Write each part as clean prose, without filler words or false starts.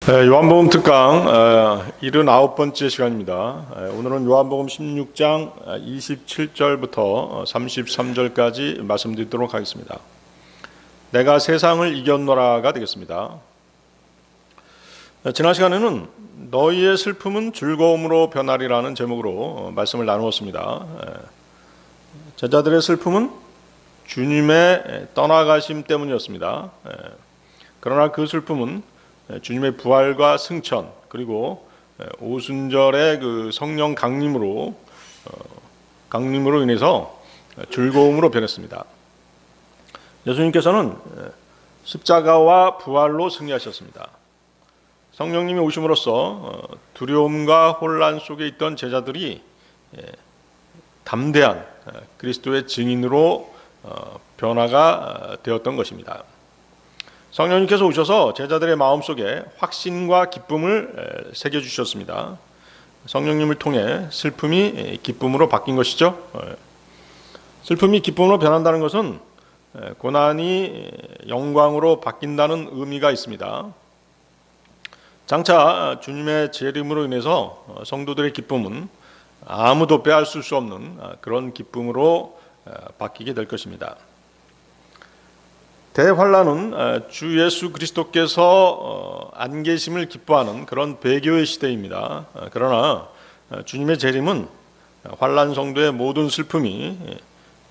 요한복음 특강 79번째 시간입니다. 오늘은 요한복음 16장 27절부터 33절까지 말씀드리도록 하겠습니다. 내가 세상을 이겼노라가 되겠습니다. 지난 시간에는 너희의 슬픔은 즐거움으로 변하리라는 제목으로 말씀을 나누었습니다. 제자들의 슬픔은 주님의 떠나가심 때문이었습니다. 그러나 그 슬픔은 주님의 부활과 승천, 그리고 오순절의 그 성령 강림으로 인해서 즐거움으로 변했습니다. 예수님께서는 십자가와 부활로 승리하셨습니다. 성령님이 오심으로써 두려움과 혼란 속에 있던 제자들이 담대한 그리스도의 증인으로 변화가 되었던 것입니다. 성령님께서 오셔서 제자들의 마음속에 확신과 기쁨을 새겨주셨습니다. 성령님을 통해 슬픔이 기쁨으로 바뀐 것이죠. 슬픔이 기쁨으로 변한다는 것은 고난이 영광으로 바뀐다는 의미가 있습니다. 장차 주님의 재림으로 인해서 성도들의 기쁨은 아무도 빼앗을 수 없는 그런 기쁨으로 바뀌게 될 것입니다. 대환란은 주 예수 그리스도께서 안 계심을 기뻐하는 그런 배교의 시대입니다. 그러나 주님의 재림은 환란 성도의 모든 슬픔이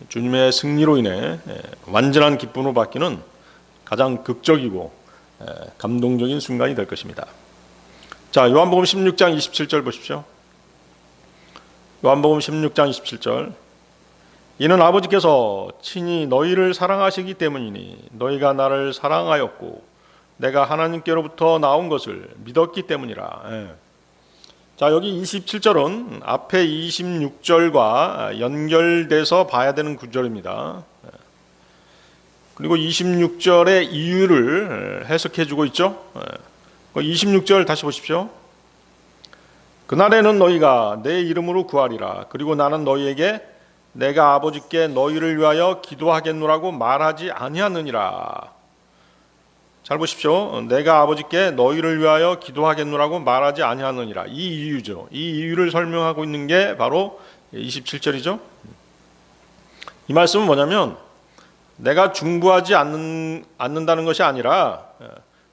주님의 승리로 인해 완전한 기쁨으로 바뀌는 가장 극적이고 감동적인 순간이 될 것입니다. 자, 요한복음 16장 27절 보십시오. 요한복음 16장 27절. 이는 아버지께서 친히 너희를 사랑하시기 때문이니 너희가 나를 사랑하였고 내가 하나님께로부터 나온 것을 믿었기 때문이라. 자, 여기 27절은 앞에 26절과 연결돼서 봐야 되는 구절입니다. 그리고 26절의 이유를 해석해주고 있죠. 26절 다시 보십시오. 그날에는 너희가 내 이름으로 구하리라. 그리고 나는 너희에게 내가 아버지께 너희를 위하여 기도하겠노라고 말하지 아니하느니라. 잘 보십시오. 내가 아버지께 너희를 위하여 기도하겠노라고 말하지 아니하느니라. 이 이유죠. 이 이유를 설명하고 있는 게 바로 27절이죠. 이 말씀은 뭐냐면 내가 중보하지 않는다는 것이 아니라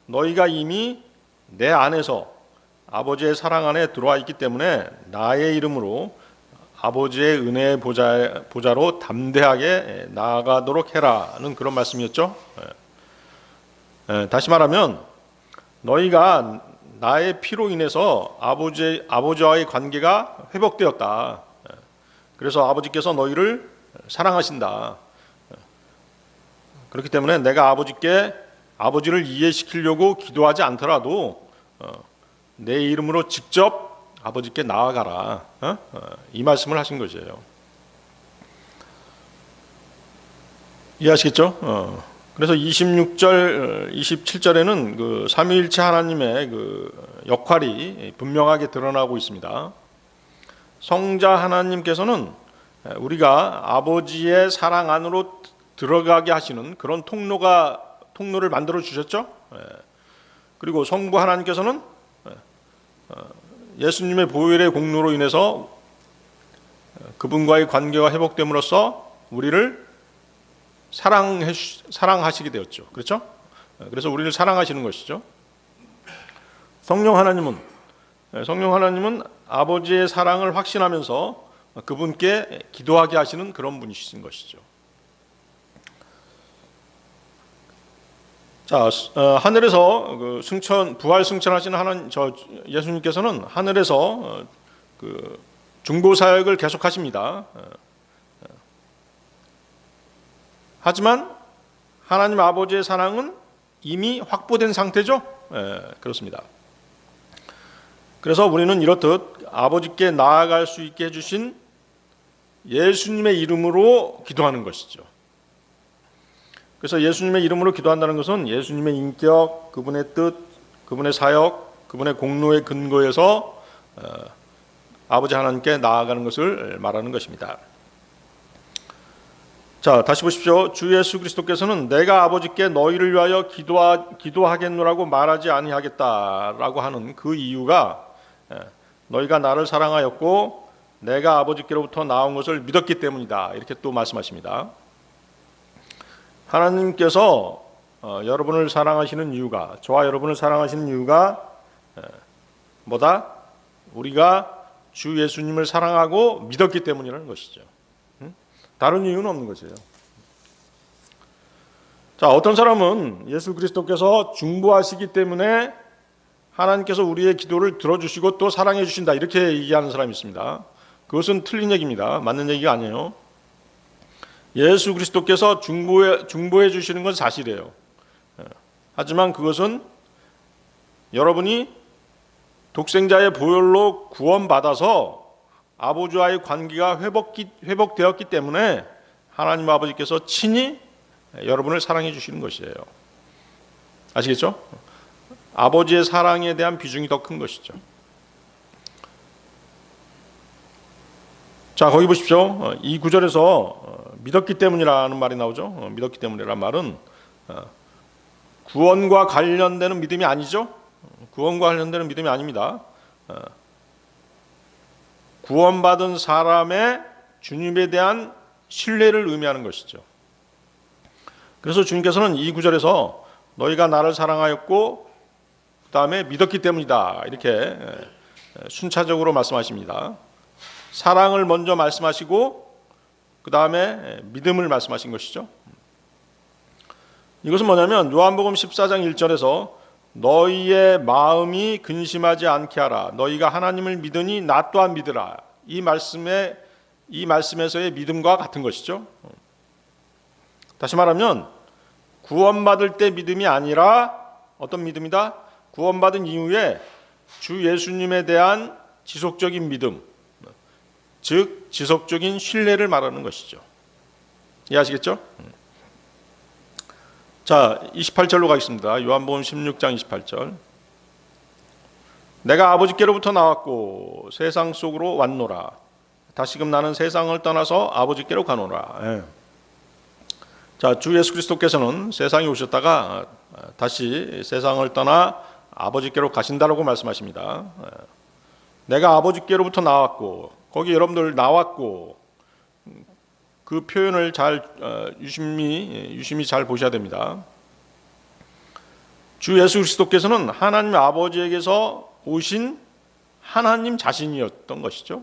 너희가 이미 내 안에서 아버지의 사랑 안에 들어와 있기 때문에 나의 이름으로 아버지의 은혜의 보좌로 담대하게 나아가도록 해라는 그런 말씀이었죠. 다시 말하면 너희가 나의 피로 인해서 아버지와의 관계가 회복되었다. 그래서 아버지께서 너희를 사랑하신다. 그렇기 때문에 내가 아버지를 이해시키려고 기도하지 않더라도 내 이름으로 직접 아버지께 나아가라. 이 말씀을 하신 것이에요. 이해하시겠죠? 그래서 26절, 27절에는 그 삼위일체 하나님의 그 역할이 분명하게 드러나고 있습니다. 성자 하나님께서는 우리가 아버지의 사랑 안으로 들어가게 하시는 그런 통로를 만들어 주셨죠. 그리고 성부 하나님께서는 예수님의 보혈의 공로로 인해서 그분과의 관계가 회복됨으로써 우리를 사랑하시게 되었죠. 그렇죠? 그래서 우리를 사랑하시는 것이죠. 성령 하나님은 아버지의 사랑을 확신하면서 그분께 기도하게 하시는 그런 분이신 것이죠. 자, 하늘에서 그 부활 승천하시는 예수님께서는 하늘에서 그 중보 사역을 계속하십니다. 하지만 하나님 아버지의 사랑은 이미 확보된 상태죠. 그렇습니다. 그래서 우리는 이렇듯 아버지께 나아갈 수 있게 해주신 예수님의 이름으로 기도하는 것이죠. 그래서 예수님의 이름으로 기도한다는 것은 예수님의 인격, 그분의 뜻, 그분의 사역, 그분의 공로의 근거에서 아버지 하나님께 나아가는 것을 말하는 것입니다. 자, 다시 보십시오. 주 예수 그리스도께서는 내가 아버지께 너희를 위하여 기도하겠노라고 말하지 아니하겠다라고 하는 그 이유가 너희가 나를 사랑하였고 내가 아버지께로부터 나온 것을 믿었기 때문이다. 이렇게 또 말씀하십니다. 하나님께서 여러분을 사랑하시는 이유가, 저와 여러분을 사랑하시는 이유가 뭐다? 우리가 주 예수님을 사랑하고 믿었기 때문이라는 것이죠. 다른 이유는 없는 것이에요. 자, 어떤 사람은 예수 그리스도께서 중보하시기 때문에 하나님께서 우리의 기도를 들어주시고 또 사랑해 주신다, 이렇게 얘기하는 사람이 있습니다. 그것은 틀린 얘기입니다. 맞는 얘기가 아니에요. 예수 그리스도께서 중보해 주시는 건 사실이에요. 하지만 그것은 여러분이 독생자의 보혈로 구원받아서 아버지와의 관계가 회복되었기 때문에 하나님 아버지께서 친히 여러분을 사랑해 주시는 것이에요. 아시겠죠? 아버지의 사랑에 대한 비중이 더 큰 것이죠. 자, 거기 보십시오. 이 구절에서 믿었기 때문이라는 말이 나오죠. 믿었기 때문이라는 말은 구원과 관련되는 믿음이 아니죠. 구원과 관련되는 믿음이 아닙니다. 구원받은 사람의 주님에 대한 신뢰를 의미하는 것이죠. 그래서 주님께서는 이 구절에서 너희가 나를 사랑하였고 그 다음에 믿었기 때문이다, 이렇게 순차적으로 말씀하십니다. 사랑을 먼저 말씀하시고 그 다음에 믿음을 말씀하신 것이죠. 이것은 뭐냐면 요한복음 14장 1절에서 너희의 마음이 근심하지 않게 하라. 너희가 하나님을 믿으니 나 또한 믿으라. 이 말씀에서의 믿음과 같은 것이죠. 다시 말하면 구원받을 때 믿음이 아니라 어떤 믿음이다? 구원받은 이후에 주 예수님에 대한 지속적인 믿음, 즉 지속적인 신뢰를 말하는 것이죠. 이해하시겠죠? 자, 28절로 가겠습니다. 요한복음 16장 28절. 내가 아버지께로부터 나왔고 세상 속으로 왔노라. 다시금 나는 세상을 떠나서 아버지께로 가노라. 예. 자, 주 예수 그리스도께서는 세상에 오셨다가 다시 세상을 떠나 아버지께로 가신다라고 말씀하십니다. 예. 내가 아버지께로부터 나왔고, 거기 여러분들 나왔고, 그 표현을 잘 유심히 잘 보셔야 됩니다. 주 예수 그리스도께서는 하나님 아버지에게서 오신 하나님 자신이었던 것이죠.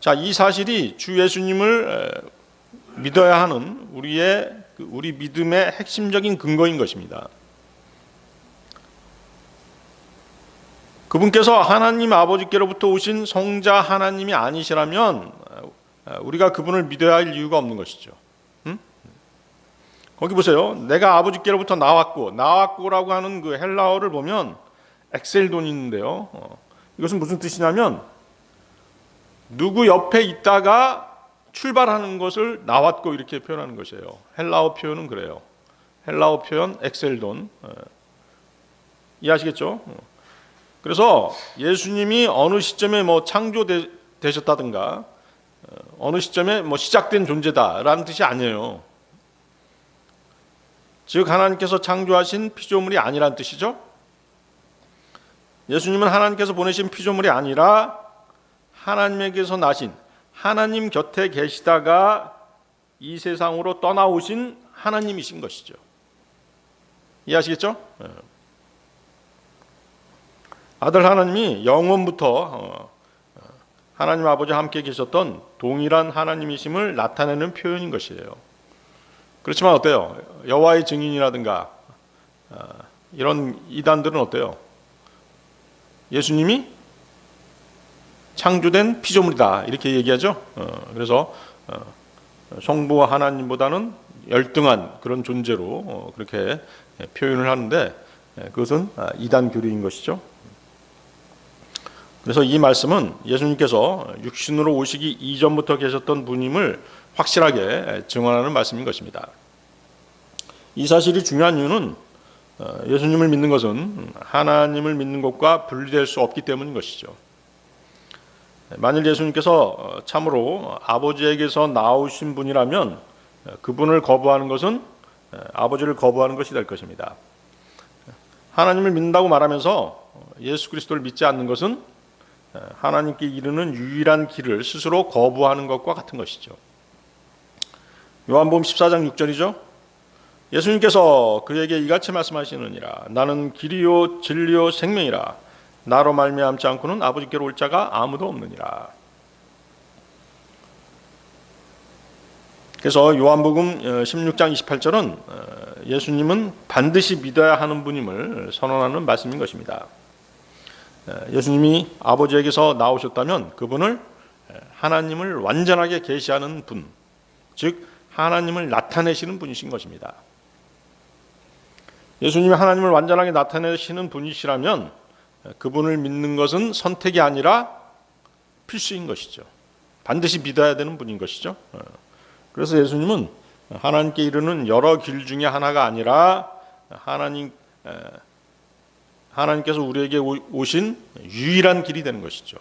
자, 이 사실이 주 예수님을 믿어야 하는 우리 믿음의 핵심적인 근거인 것입니다. 그분께서 하나님 아버지께로부터 오신 성자 하나님이 아니시라면 우리가 그분을 믿어야 할 이유가 없는 것이죠. 거기 보세요. 내가 아버지께로부터 나왔고라고 하는 그 헬라어를 보면 엑셀돈이 있는데요. 이것은 무슨 뜻이냐면 누구 옆에 있다가 출발하는 것을 나왔고 이렇게 표현하는 것이에요. 헬라어 표현은 그래요. 헬라어 표현 엑셀돈. 이해하시겠죠? 그래서 예수님이 어느 시점에 창조되셨다든가 어느 시점에 시작된 존재다라는 뜻이 아니에요. 즉 하나님께서 창조하신 피조물이 아니란 뜻이죠. 예수님은 하나님께서 보내신 피조물이 아니라 하나님에게서 나신, 하나님 곁에 계시다가 이 세상으로 떠나오신 하나님이신 것이죠. 이해하시겠죠? 아들 하나님이 영원부터 하나님 아버지와 함께 계셨던 동일한 하나님이심을 나타내는 표현인 것이에요. 그렇지만 어때요? 여호와의 증인이라든가 이런 이단들은 어때요? 예수님이 창조된 피조물이다 이렇게 얘기하죠. 그래서 성부 하나님보다는 열등한 그런 존재로 그렇게 표현을 하는데 그것은 이단 교리인 것이죠. 그래서 이 말씀은 예수님께서 육신으로 오시기 이전부터 계셨던 분임을 확실하게 증언하는 말씀인 것입니다. 이 사실이 중요한 이유는 예수님을 믿는 것은 하나님을 믿는 것과 분리될 수 없기 때문인 것이죠. 만일 예수님께서 참으로 아버지에게서 나오신 분이라면 그분을 거부하는 것은 아버지를 거부하는 것이 될 것입니다. 하나님을 믿는다고 말하면서 예수 그리스도를 믿지 않는 것은 하나님께 이르는 유일한 길을 스스로 거부하는 것과 같은 것이죠. 요한복음 14장 6절이죠. 예수님께서 그에게 이같이 말씀하시느니라. 나는 길이요 진리요 생명이라. 나로 말미암지 않고는 아버지께로 올 자가 아무도 없느니라. 그래서 요한복음 16장 28절은 예수님은 반드시 믿어야 하는 분임을 선언하는 말씀인 것입니다. 예수님이 아버지에게서 나오셨다면 그분을 하나님을 완전하게 계시하는 분, 즉 하나님을 나타내시는 분이신 것입니다. 예수님이 하나님을 완전하게 나타내시는 분이시라면 그분을 믿는 것은 선택이 아니라 필수인 것이죠. 반드시 믿어야 되는 분인 것이죠. 그래서 예수님은 하나님께 이르는 여러 길 중에 하나가 아니라 하나님께서 우리에게 오신 유일한 길이 되는 것이죠.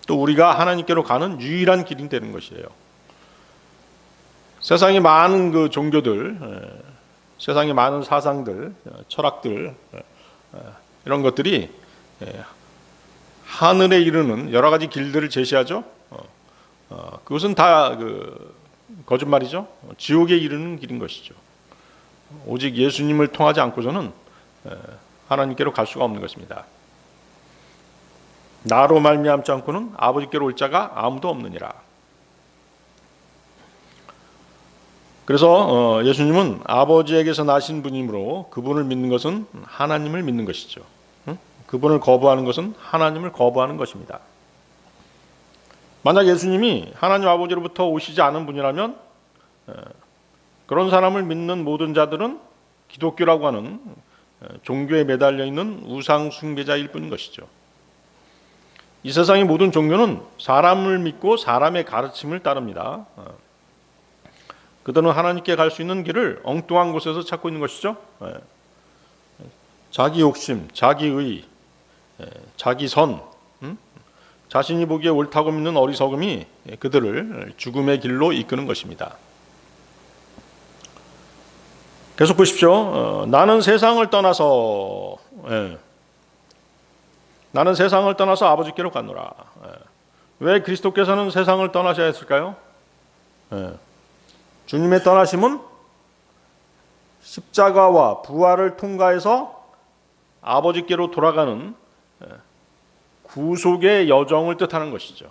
또 우리가 하나님께로 가는 유일한 길이 되는 것이에요. 세상에 많은 그 종교들, 세상에 많은 사상들, 철학들, 이런 것들이 하늘에 이르는 여러 가지 길들을 제시하죠. 그것은 다 거짓말이죠. 지옥에 이르는 길인 것이죠. 오직 예수님을 통하지 않고서는 하나님께로 갈 수가 없는 것입니다. 나로 말미암지 않고는 아버지께로 올 자가 아무도 없느니라. 그래서 예수님은 아버지에게서 나신 분이므로 그분을 믿는 것은 하나님을 믿는 것이죠. 그분을 거부하는 것은 하나님을 거부하는 것입니다. 만약 예수님이 하나님 아버지로부터 오시지 않은 분이라면 그런 사람을 믿는 모든 자들은 기독교라고 하는 종교에 매달려 있는 우상 숭배자일 뿐인 것이죠. 이 세상의 모든 종교는 사람을 믿고 사람의 가르침을 따릅니다. 그들은 하나님께 갈 수 있는 길을 엉뚱한 곳에서 찾고 있는 것이죠. 자기 욕심, 자기 의, 자기 선, 자신이 보기에 옳다고 믿는 어리석음이 그들을 죽음의 길로 이끄는 것입니다. 계속 보십시오. 나는 세상을 떠나서 아버지께로 갔노라. 왜 그리스도께서는 세상을 떠나셔야 했을까요? 주님의 떠나심은 십자가와 부활을 통과해서 아버지께로 돌아가는 구속의 여정을 뜻하는 것이죠.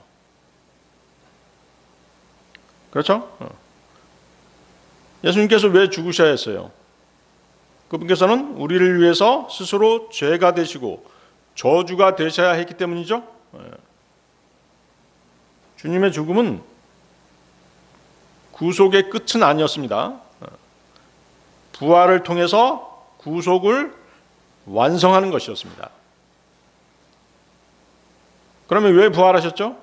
그렇죠? 예수님께서 왜 죽으셔야 했어요? 그분께서는 우리를 위해서 스스로 죄가 되시고 저주가 되셔야 했기 때문이죠. 주님의 죽음은 구속의 끝은 아니었습니다. 부활을 통해서 구속을 완성하는 것이었습니다. 그러면 왜 부활하셨죠?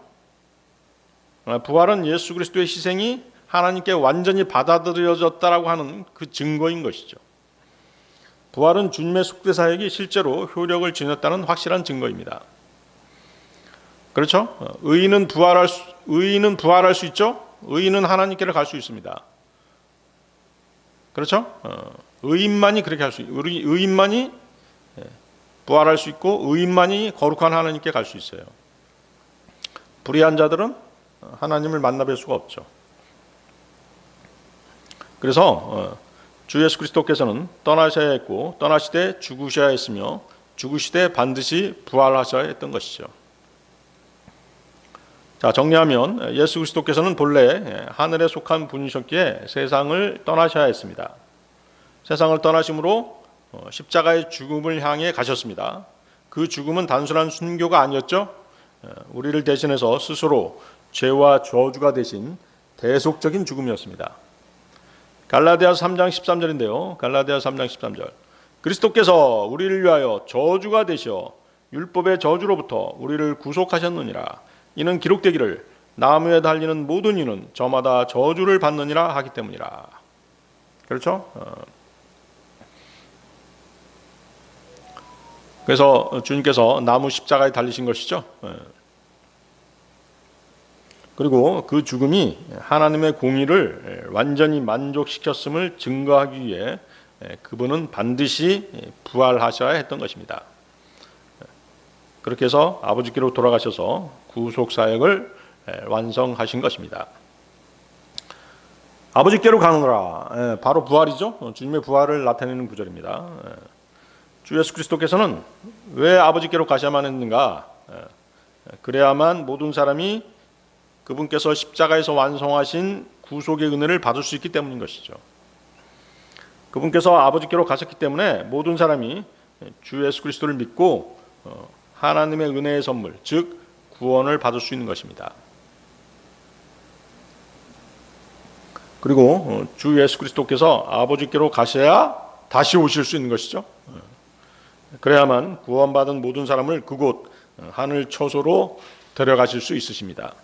부활은 예수 그리스도의 희생이 하나님께 완전히 받아들여졌다라고 하는 그 증거인 것이죠. 부활은 주님의 속죄 사역이 실제로 효력을 지녔다는 확실한 증거입니다. 그렇죠? 의인은 부활할 수 있죠? 의인은 하나님께로 갈 수 있습니다. 그렇죠? 의인만이 그렇게 할 수 있어요. 의인만이 부활할 수 있고 의인만이 거룩한 하나님께 갈 수 있어요. 불의한 자들은 하나님을 만나뵐 수가 없죠. 그래서 주 예수 그리스도께서는 떠나셔야 했고 떠나시되 죽으셔야 했으며 죽으시되 반드시 부활하셔야 했던 것이죠. 자, 정리하면 예수 그리스도께서는 본래 하늘에 속한 분이셨기에 세상을 떠나셔야 했습니다. 세상을 떠나심으로 십자가의 죽음을 향해 가셨습니다. 그 죽음은 단순한 순교가 아니었죠. 우리를 대신해서 스스로 죄와 저주가 되신 대속적인 죽음이었습니다. 갈라디아서 3장 13절인데요. 갈라디아서 3장 13절. 그리스도께서 우리를 위하여 저주가 되셔 율법의 저주로부터 우리를 구속하셨느니라. 이는 기록되기를 나무에 달리는 모든 이는 저마다 저주를 받느니라 하기 때문이라. 그렇죠? 그래서 주님께서 나무 십자가에 달리신 것이죠. 그리고 그 죽음이 하나님의 공의를 완전히 만족시켰음을 증거하기 위해 그분은 반드시 부활하셔야 했던 것입니다. 그렇게 해서 아버지께로 돌아가셔서 구속 사역을 완성하신 것입니다. 아버지께로 가느라, 바로 부활이죠. 주님의 부활을 나타내는 구절입니다. 주 예수 그리스도께서는 왜 아버지께로 가셔야만 했는가? 그래야만 모든 사람이 그분께서 십자가에서 완성하신 구속의 은혜를 받을 수 있기 때문인 것이죠. 그분께서 아버지께로 가셨기 때문에 모든 사람이 주 예수 그리스도를 믿고 하나님의 은혜의 선물, 즉 구원을 받을 수 있는 것입니다. 그리고 주 예수 그리스도께서 아버지께로 가셔야 다시 오실 수 있는 것이죠. 그래야만 구원받은 모든 사람을 그곳 하늘 처소로 데려가실 수 있으십니다.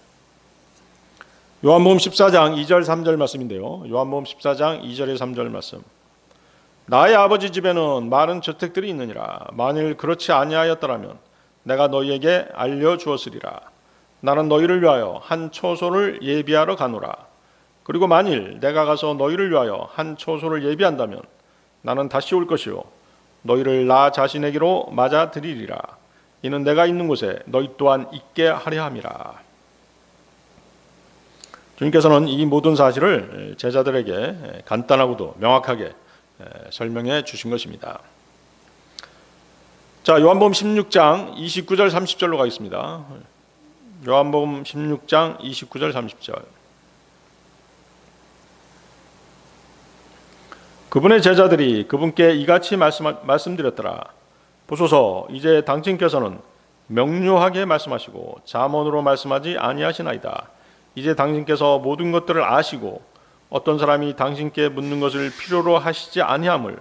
요한복음 14장 2절 3절 말씀인데요. 요한복음 14장 2절에 3절 말씀. 나의 아버지 집에는 많은 저택들이 있느니라. 만일 그렇지 아니하였더라면 내가 너희에게 알려주었으리라. 나는 너희를 위하여 한 처소를 예비하러 가노라. 그리고 만일 내가 가서 너희를 위하여 한 처소를 예비한다면 나는 다시 올 것이요 너희를 나 자신에게로 맞아들이리라. 이는 내가 있는 곳에 너희 또한 있게 하려 함이라. 주님께서는 이 모든 사실을 제자들에게 간단하고도 명확하게 설명해 주신 것입니다. 자, 요한복음 16장 29절 30절로 가겠습니다. 요한복음 16장 29절 30절. 그분의 제자들이 그분께 이같이 말씀드렸더라. 보소서, 이제 당신께서는 명료하게 말씀하시고 잠언으로 말씀하지 아니하시나이다. 이제 당신께서 모든 것들을 아시고 어떤 사람이 당신께 묻는 것을 필요로 하시지 아니함을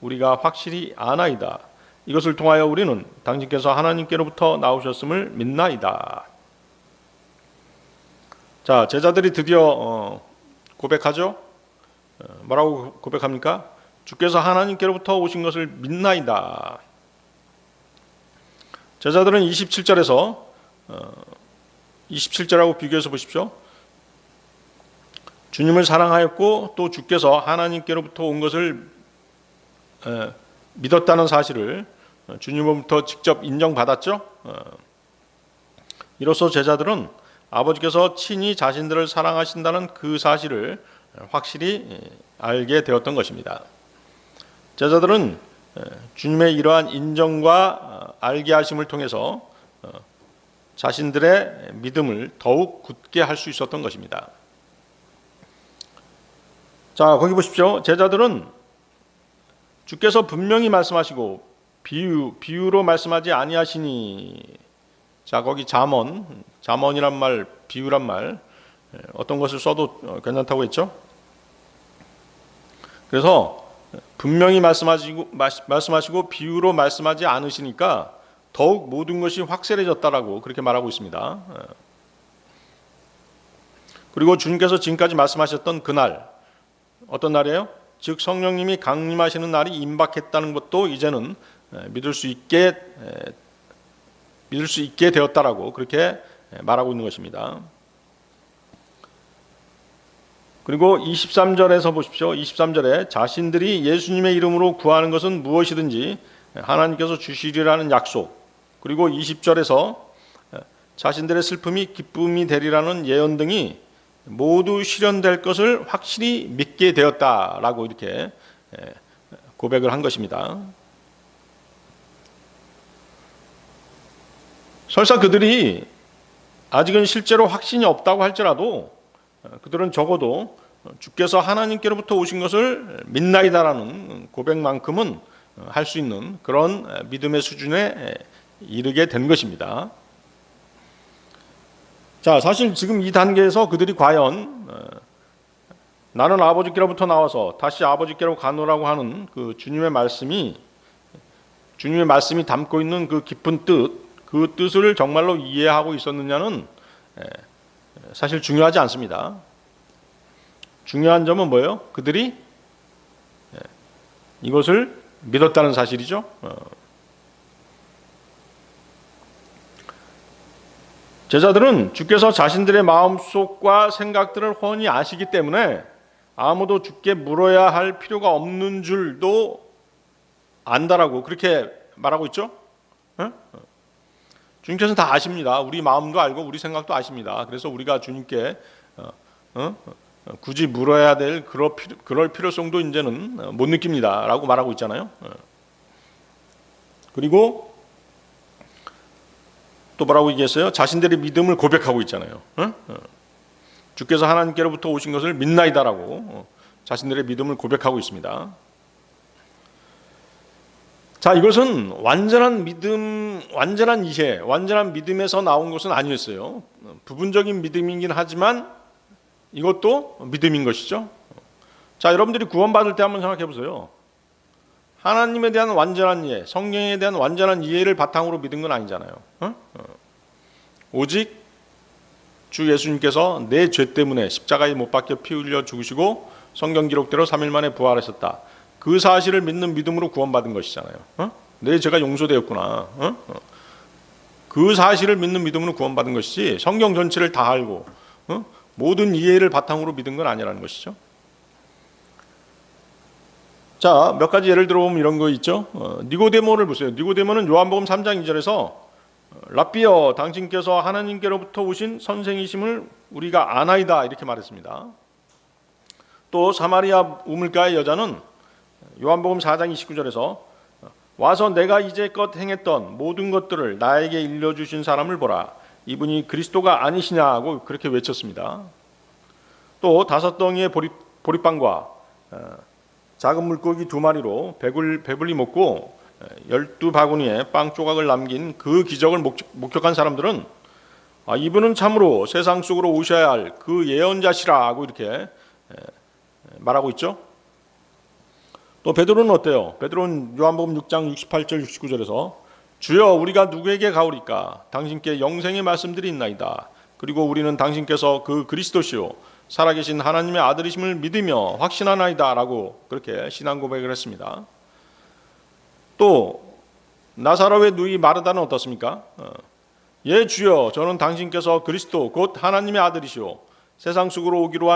우리가 확실히 아나이다. 이것을 통하여 우리는 당신께서 하나님께로부터 나오셨음을 믿나이다. 자, 제자들이 드디어 고백하죠. 뭐라고 고백합니까? 주께서 하나님께로부터 오신 것을 믿나이다. 제자들은 27절에서 27절하고 비교해서 보십시오. 주님을 사랑하였고 또 주께서 하나님께로부터 온 것을 믿었다는 사실을 주님으로부터 직접 인정받았죠. 이로써 제자들은 아버지께서 친히 자신들을 사랑하신다는 그 사실을 확실히 알게 되었던 것입니다. 제자들은 주님의 이러한 인정과 알게 하심을 통해서 자신들의 믿음을 더욱 굳게 할 수 있었던 것입니다. 자, 거기 보십시오. 제자들은 주께서 분명히 말씀하시고 비유로 말씀하지 아니하시니. 자, 거기 잠언이란 말, 비유란 말, 어떤 것을 써도 괜찮다고 했죠. 그래서 분명히 말씀하시고 비유로 말씀하지 않으시니까 더욱 모든 것이 확실해졌다라고 그렇게 말하고 있습니다. 그리고 주님께서 지금까지 말씀하셨던 그날, 어떤 날이에요? 즉 성령님이 강림하시는 날이 임박했다는 것도 이제는 믿을 수 있게 되었다라고 그렇게 말하고 있는 것입니다. 그리고 23절에서 보십시오. 23절에 자신들이 예수님의 이름으로 구하는 것은 무엇이든지 하나님께서 주시리라는 약속, 그리고 20절에서 자신들의 슬픔이 기쁨이 되리라는 예언 등이 모두 실현될 것을 확실히 믿게 되었다라고 이렇게 고백을 한 것입니다. 설사 그들이 아직은 실제로 확신이 없다고 할지라도 그들은 적어도 주께서 하나님께로부터 오신 것을 믿나이다라는 고백만큼은 할 수 있는 그런 믿음의 수준에 이르게 된 것입니다. 자, 사실 지금 이 단계에서 그들이 과연 나는 아버지께로부터 나와서 다시 아버지께로 가노라고 하는 그 주님의 말씀이 담고 있는 그 깊은 뜻, 그 뜻을 정말로 이해하고 있었느냐는 사실 중요하지 않습니다. 중요한 점은 뭐예요? 그들이 이것을 믿었다는 사실이죠. 제자들은 주께서 자신들의 마음속과 생각들을 훤히 아시기 때문에 아무도 주께 물어야 할 필요가 없는 줄도 안다라고 그렇게 말하고 있죠. 주님께서는 다 아십니다. 우리 마음도 알고 우리 생각도 아십니다. 그래서 우리가 주님께 굳이 물어야 될 그럴 필요성도 이제는 못 느낍니다라고 말하고 있잖아요. 그리고 또 뭐라고 얘기했어요? 자신들의 믿음을 고백하고 있잖아요. 주께서 하나님께로부터 오신 것을 믿나이다라고 자신들의 믿음을 고백하고 있습니다. 자, 이것은 완전한 믿음, 완전한 이해, 완전한 믿음에서 나온 것은 아니었어요. 부분적인 믿음이긴 하지만 이것도 믿음인 것이죠. 자, 여러분들이 구원받을 때 한번 생각해 보세요. 하나님에 대한 완전한 이해, 성경에 대한 완전한 이해를 바탕으로 믿은 건 아니잖아요. 오직 주 예수님께서 내 죄 때문에 십자가에 못 박혀 피 흘려 죽으시고 성경 기록대로 3일 만에 부활하셨다. 그 사실을 믿는 믿음으로 구원받은 것이잖아요. 내 죄가 용서되었구나. 그 사실을 믿는 믿음으로 구원받은 것이지 성경 전체를 다 알고 모든 이해를 바탕으로 믿은 건 아니라는 것이죠. 자, 몇 가지 예를 들어보면 이런 거 있죠. 니고데모를 보세요. 니고데모는 요한복음 3장 2절에서 랍비여, 당신께서 하나님께로부터 오신 선생이심을 우리가 아나이다 이렇게 말했습니다. 또 사마리아 우물가의 여자는 요한복음 4장 29절에서 와서 내가 이제껏 행했던 모든 것들을 나에게 일러주신 사람을 보라. 이분이 그리스도가 아니시냐고 그렇게 외쳤습니다. 또 5덩이의 보리빵과 작은 물고기 2마리로 배불리 먹고 12바구니에 빵 조각을 남긴 그 기적을 목격한 사람들은 이분은 참으로 세상 속으로 오셔야 할 그 예언자시라고 이렇게 말하고 있죠. 또 베드로는 어때요? 베드로는 요한복음 6장 68절 69절에서 주여 우리가 누구에게 가오리까? 당신께 영생의 말씀들이 있나이다. 그리고 우리는 당신께서 그 그리스도시요 살아계신 하나님의 아들이심을 믿으며 확신하나이다 라고 그렇게 신앙 고백을 했습니다. 또 나사로의 누이 마르다는 어떻습니까? 예 주여 저는 당신께서 그리스도 곧 하나님의 아들이시오 세상 속으로 오기로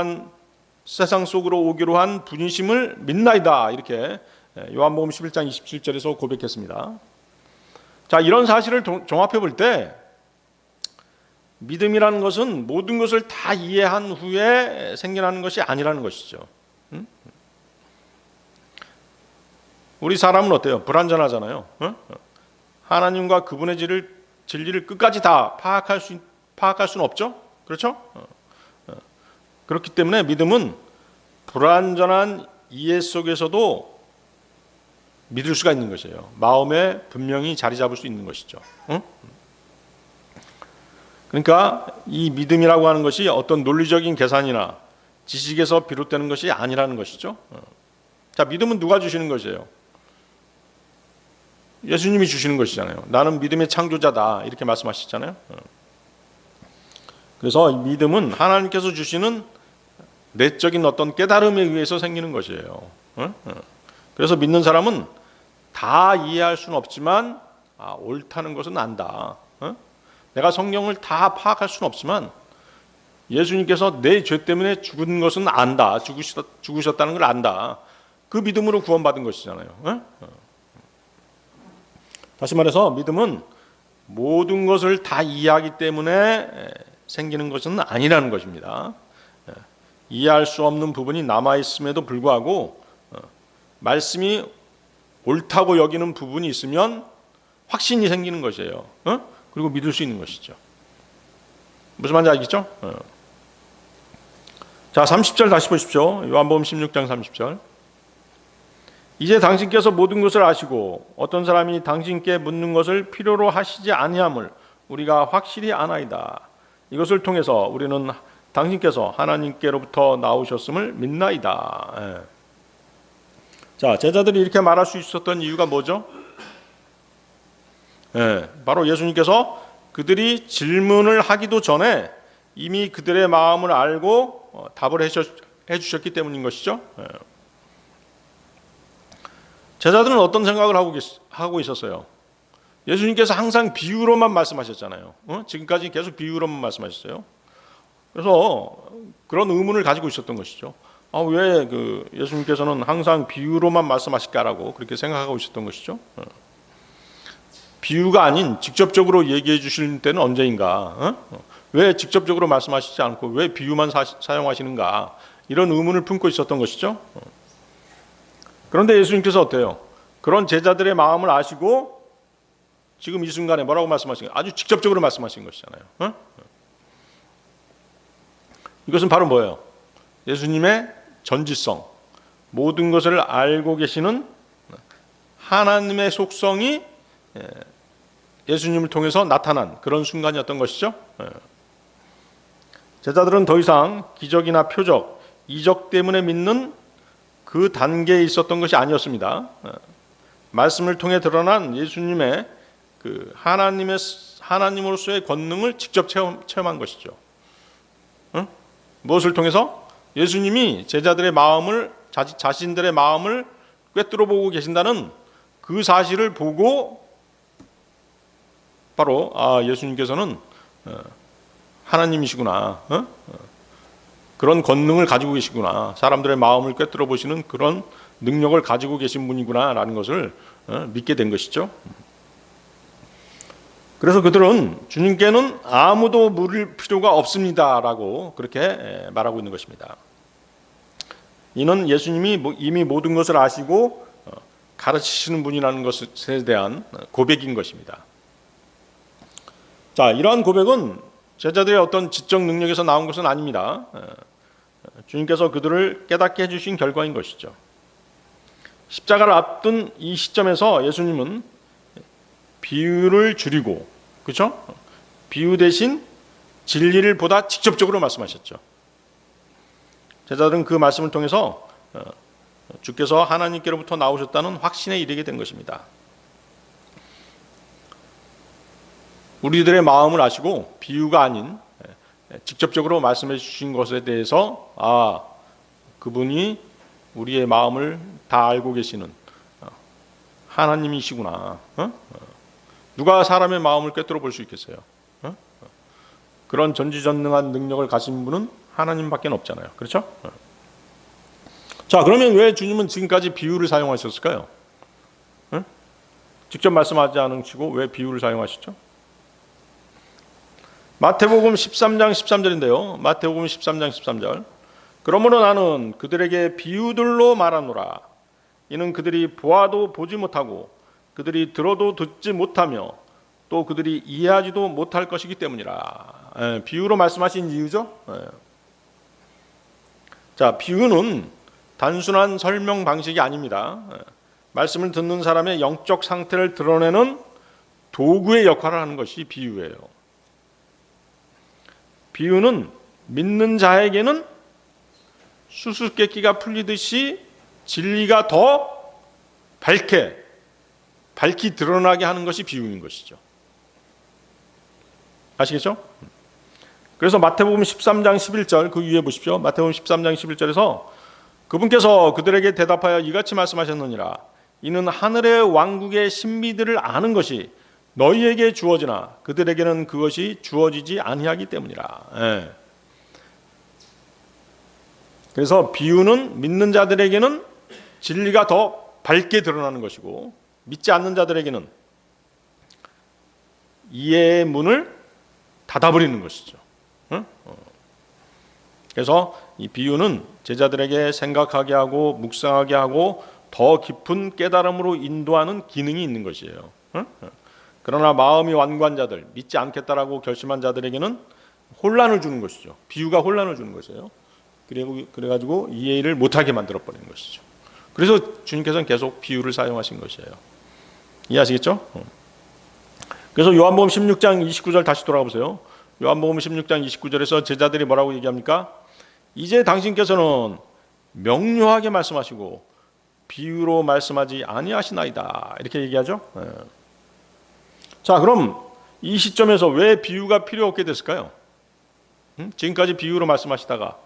한 분이심을 믿나이다 이렇게 요한복음 11장 27절에서 고백했습니다. 자, 이런 사실을 종합해 볼 때 믿음이라는 것은 모든 것을 다 이해한 후에 생겨나는 것이 아니라는 것이죠. 우리 사람은 어때요? 불완전하잖아요. 하나님과 그분의 진리를 끝까지 다 파악할 수는 없죠. 그렇죠? 그렇기 때문에 믿음은 불완전한 이해 속에서도 믿을 수가 있는 것이에요. 마음에 분명히 자리 잡을 수 있는 것이죠. 그러니까 이 믿음이라고 하는 것이 어떤 논리적인 계산이나 지식에서 비롯되는 것이 아니라는 것이죠. 자, 믿음은 누가 주시는 것이에요? 예수님이 주시는 것이잖아요. 나는 믿음의 창조자다 이렇게 말씀하셨잖아요. 그래서 이 믿음은 하나님께서 주시는 내적인 어떤 깨달음에 의해서 생기는 것이에요. 그래서 믿는 사람은 다 이해할 수는 없지만 옳다는 것은 안다. 내가 성경을 다 파악할 수는 없지만 예수님께서 내 죄 때문에 죽은 것은 안다. 죽으셨다는 걸 안다. 그 믿음으로 구원받은 것이잖아요. 다시 말해서 믿음은 모든 것을 다 이해하기 때문에 생기는 것은 아니라는 것입니다. 이해할 수 없는 부분이 남아있음에도 불구하고 말씀이 옳다고 여기는 부분이 있으면 확신이 생기는 것이에요. 그리고 믿을 수 있는 것이죠. 무슨 말인지 알겠죠? 자, 30절 다시 보십시오. 요한복음 16장 30절. 이제 당신께서 모든 것을 아시고 어떤 사람이 당신께 묻는 것을 필요로 하시지 아니함을 우리가 확실히 아나이다. 이것을 통해서 우리는 당신께서 하나님께로부터 나오셨음을 믿나이다. 자, 제자들이 이렇게 말할 수 있었던 이유가 뭐죠? 바로 예수님께서 그들이 질문을 하기도 전에 이미 그들의 마음을 알고 답을 해주셨기 때문인 것이죠. 제자들은 어떤 생각을 하고 있었어요? 예수님께서 항상 비유로만 말씀하셨잖아요. 지금까지 계속 비유로만 말씀하셨어요. 그래서 그런 의문을 가지고 있었던 것이죠. 왜 예수님께서는 항상 비유로만 말씀하실까라고 그렇게 생각하고 있었던 것이죠. 비유가 아닌 직접적으로 얘기해 주실 때는 언제인가? 왜 직접적으로 말씀하시지 않고 왜 비유만 사용하시는가? 이런 의문을 품고 있었던 것이죠. 그런데 예수님께서 어때요? 그런 제자들의 마음을 아시고 지금 이 순간에 뭐라고 말씀하신 거예요? 아주 직접적으로 말씀하신 것이잖아요. 이것은 바로 뭐예요? 예수님의 전지성, 모든 것을 알고 계시는 하나님의 속성이 예수님을 통해서 나타난 그런 순간이었던 것이죠. 제자들은 더 이상 기적이나 표적, 이적 때문에 믿는 그 단계에 있었던 것이 아니었습니다. 말씀을 통해 드러난 예수님의 그 하나님으로서의 권능을 직접 체험한 것이죠. 무엇을 통해서? 예수님이 제자들의 마음을, 자신들의 마음을 꿰뚫어 보고 계신다는 그 사실을 보고 바로 예수님께서는 하나님이시구나, 그런 권능을 가지고 계시구나, 사람들의 마음을 꿰뚫어 보시는 그런 능력을 가지고 계신 분이구나라는 것을 믿게 된 것이죠. 그래서 그들은 주님께는 아무도 물을 필요가 없습니다라고 그렇게 말하고 있는 것입니다. 이는 예수님이 이미 모든 것을 아시고 가르치시는 분이라는 것에 대한 고백인 것입니다. 자, 이러한 고백은 제자들의 어떤 지적 능력에서 나온 것은 아닙니다. 주님께서 그들을 깨닫게 해주신 결과인 것이죠. 십자가를 앞둔 이 시점에서 예수님은 비유를 줄이고, 그렇죠? 비유 대신 진리를 보다 직접적으로 말씀하셨죠. 제자들은 그 말씀을 통해서 주께서 하나님께로부터 나오셨다는 확신에 이르게 된 것입니다. 우리들의 마음을 아시고 비유가 아닌 직접적으로 말씀해 주신 것에 대해서 그분이 우리의 마음을 다 알고 계시는 하나님이시구나. 누가 사람의 마음을 꿰뚫어 볼 수 있겠어요? 그런 전지전능한 능력을 가진 분은 하나님밖에 없잖아요. 그렇죠? 자, 그러면 왜 주님은 지금까지 비유를 사용하셨을까요? 직접 말씀하지 않으시고 왜 비유를 사용하셨죠? 마태복음 13장 13절인데요. 마태복음 13장 13절. 그러므로 나는 그들에게 비유들로 말하노라. 이는 그들이 보아도 보지 못하고 그들이 들어도 듣지 못하며 또 그들이 이해하지도 못할 것이기 때문이라. 비유로 말씀하신 이유죠. 자, 비유는 단순한 설명 방식이 아닙니다. 말씀을 듣는 사람의 영적 상태를 드러내는 도구의 역할을 하는 것이 비유예요. 비유는 믿는 자에게는 수수께끼가 풀리듯이 진리가 더 밝히 드러나게 하는 것이 비유인 것이죠. 아시겠죠? 그래서 마태복음 13장 11절 그 위에 보십시오. 마태복음 13장 11절에서 그분께서 그들에게 대답하여 이같이 말씀하셨느니라. 이는 하늘의 왕국의 신비들을 아는 것이 너희에게 주어지나 그들에게는 그것이 주어지지 아니하기 때문이라. 그래서 비유는 믿는 자들에게는 진리가 더 밝게 드러나는 것이고 믿지 않는 자들에게는 이해의 문을 닫아버리는 것이죠. 그래서 이 비유는 제자들에게 생각하게 하고 묵상하게 하고 더 깊은 깨달음으로 인도하는 기능이 있는 것이에요. 그러나 마음이 완고한 자들, 믿지 않겠다라고 결심한 자들에게는 혼란을 주는 것이죠. 비유가 혼란을 주는 것이에요. 그래가지고 이해를 못하게 만들어버리는 것이죠. 그래서 주님께서는 계속 비유를 사용하신 것이에요. 이해하시겠죠? 그래서 요한복음 16장 29절 다시 돌아가 보세요. 요한복음 16장 29절에서 제자들이 뭐라고 얘기합니까? 이제 당신께서는 명료하게 말씀하시고 비유로 말씀하지 아니하시나이다. 이렇게 얘기하죠. 자, 그럼 이 시점에서 왜 비유가 필요 없게 됐을까요? 지금까지 비유로 말씀하시다가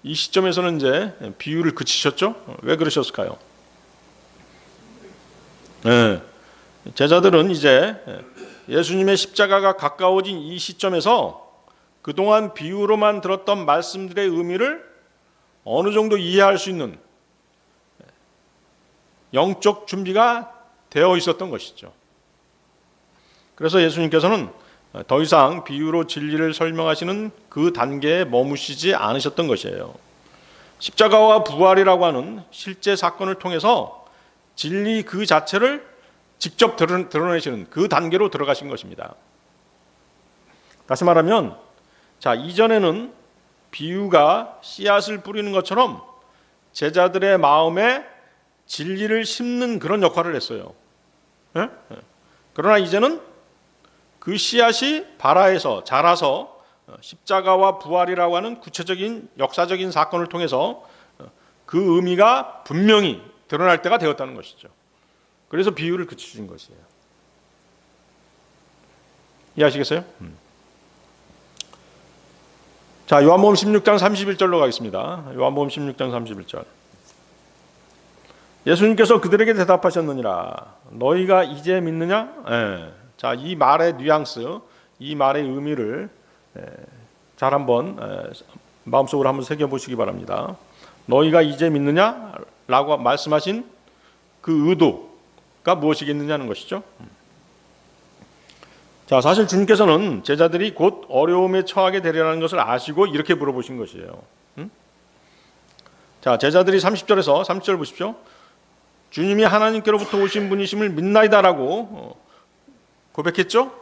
이 시점에서는 이제 비유를 그치셨죠? 왜 그러셨을까요? 제자들은 이제 예수님의 십자가가 가까워진 이 시점에서 그동안 비유로만 들었던 말씀들의 의미를 어느 정도 이해할 수 있는 영적 준비가 되어 있었던 것이죠. 그래서 예수님께서는 더 이상 비유로 진리를 설명하시는 그 단계에 머무시지 않으셨던 것이에요. 십자가와 부활이라고 하는 실제 사건을 통해서 진리 그 자체를 직접 드러내시는 그 단계로 들어가신 것입니다. 다시 말하면, 자, 이전에는 비유가 씨앗을 뿌리는 것처럼 제자들의 마음에 진리를 심는 그런 역할을 했어요. 예? 그러나 이제는 그 씨앗이 발아에서 자라서 십자가와 부활이라고 하는 구체적인 역사적인 사건을 통해서 그 의미가 분명히 드러날 때가 되었다는 것이죠. 그래서 비유를 그치신 것이에요. 이해하시겠어요? 자, 요한복음 16장 31절로 가겠습니다. 요한복음 16장 31절. 예수님께서 그들에게 대답하셨느니라. 너희가 이제 믿느냐? 자, 이 말의 뉘앙스, 이 말의 의미를 잘 한번 마음속으로 한번 새겨보시기 바랍니다. 너희가 이제 믿느냐? 라고 말씀하신 그 의도가 무엇이겠느냐는 것이죠. 자, 사실 주님께서는 제자들이 곧 어려움에 처하게 되리라는 것을 아시고 이렇게 물어보신 것이에요. 자, 제자들이 30절 보십시오. 주님이 하나님께로부터 오신 분이심을 믿나이다라고 고백했죠.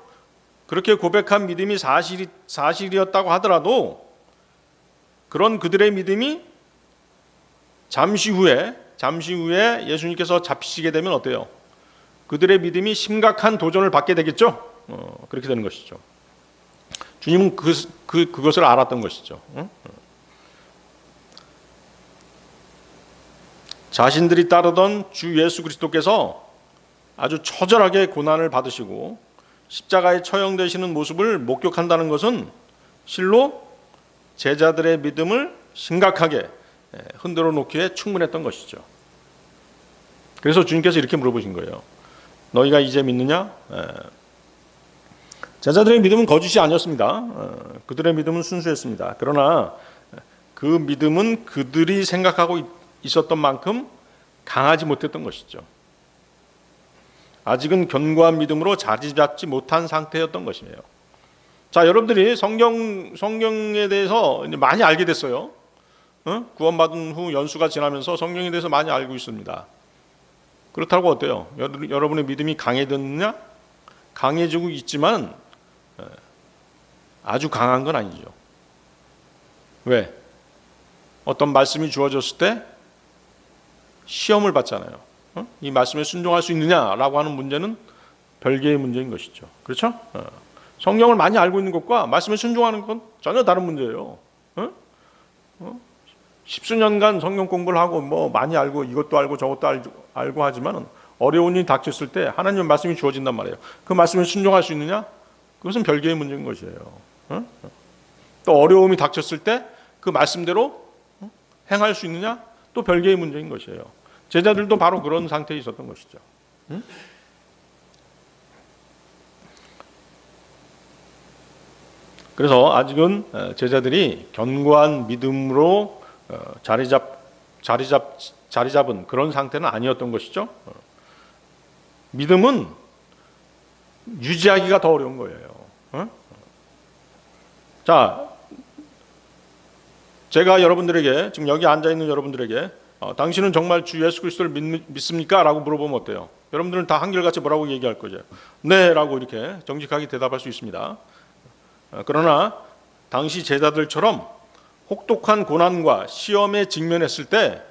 그렇게 고백한 믿음이 사실이었다고 하더라도 그런 그들의 믿음이 잠시 후에 예수님께서 잡히시게 되면 어때요? 그들의 믿음이 심각한 도전을 받게 되겠죠. 그렇게 되는 것이죠. 주님은 그것을 알았던 것이죠. 자신들이 따르던 주 예수 그리스도께서 아주 처절하게 고난을 받으시고 십자가에 처형되시는 모습을 목격한다는 것은 실로 제자들의 믿음을 심각하게 흔들어 놓기에 충분했던 것이죠. 그래서 주님께서 이렇게 물어보신 거예요. 너희가 이제 믿느냐? 제자들의 믿음은 거짓이 아니었습니다. 그들의 믿음은 순수했습니다. 그러나 그 믿음은 그들이 생각하고 있었던 만큼 강하지 못했던 것이죠. 아직은 견고한 믿음으로 자리 잡지 못한 상태였던 것이에요. 자, 여러분들이 성경에 대해서 많이 알게 됐어요. 구원받은 후 연수가 지나면서 성경에 대해서 많이 알고 있습니다. 그렇다고 어때요? 여러분의 믿음이 강해졌느냐? 강해지고 있지만 아주 강한 건 아니죠. 왜? 어떤 말씀이 주어졌을 때 시험을 받잖아요. 이 말씀에 순종할 수 있느냐라고 하는 문제는 별개의 문제인 것이죠. 그렇죠? 성경을 많이 알고 있는 것과 말씀에 순종하는 건 전혀 다른 문제예요. 십수년간 성경 공부를 하고 뭐 많이 알고 이것도 알고 저것도 알고 하지만 어려운 일이 닥쳤을 때 하나님의 말씀이 주어진단 말이에요. 그 말씀에 순종할 수 있느냐? 그것은 별개의 문제인 것이에요. 또 어려움이 닥쳤을 때 그 말씀대로 행할 수 있느냐? 또 별개의 문제인 것이에요. 제자들도 바로 그런 상태에 있었던 것이죠. 그래서 아직은 제자들이 견고한 믿음으로 자리 잡은 그런 상태는 아니었던 것이죠. 믿음은 유지하기가 더 어려운 거예요. 자, 제가 여러분들에게, 지금 여기 앉아 있는 여러분들에게 당신은 정말 주 예수 그리스도를 믿습니까? 라고 물어보면 어때요? 여러분들은 다 한결같이 뭐라고 얘기할 거죠? 네 라고 이렇게 정직하게 대답할 수 있습니다. 그러나 당시 제자들처럼 혹독한 고난과 시험에 직면했을 때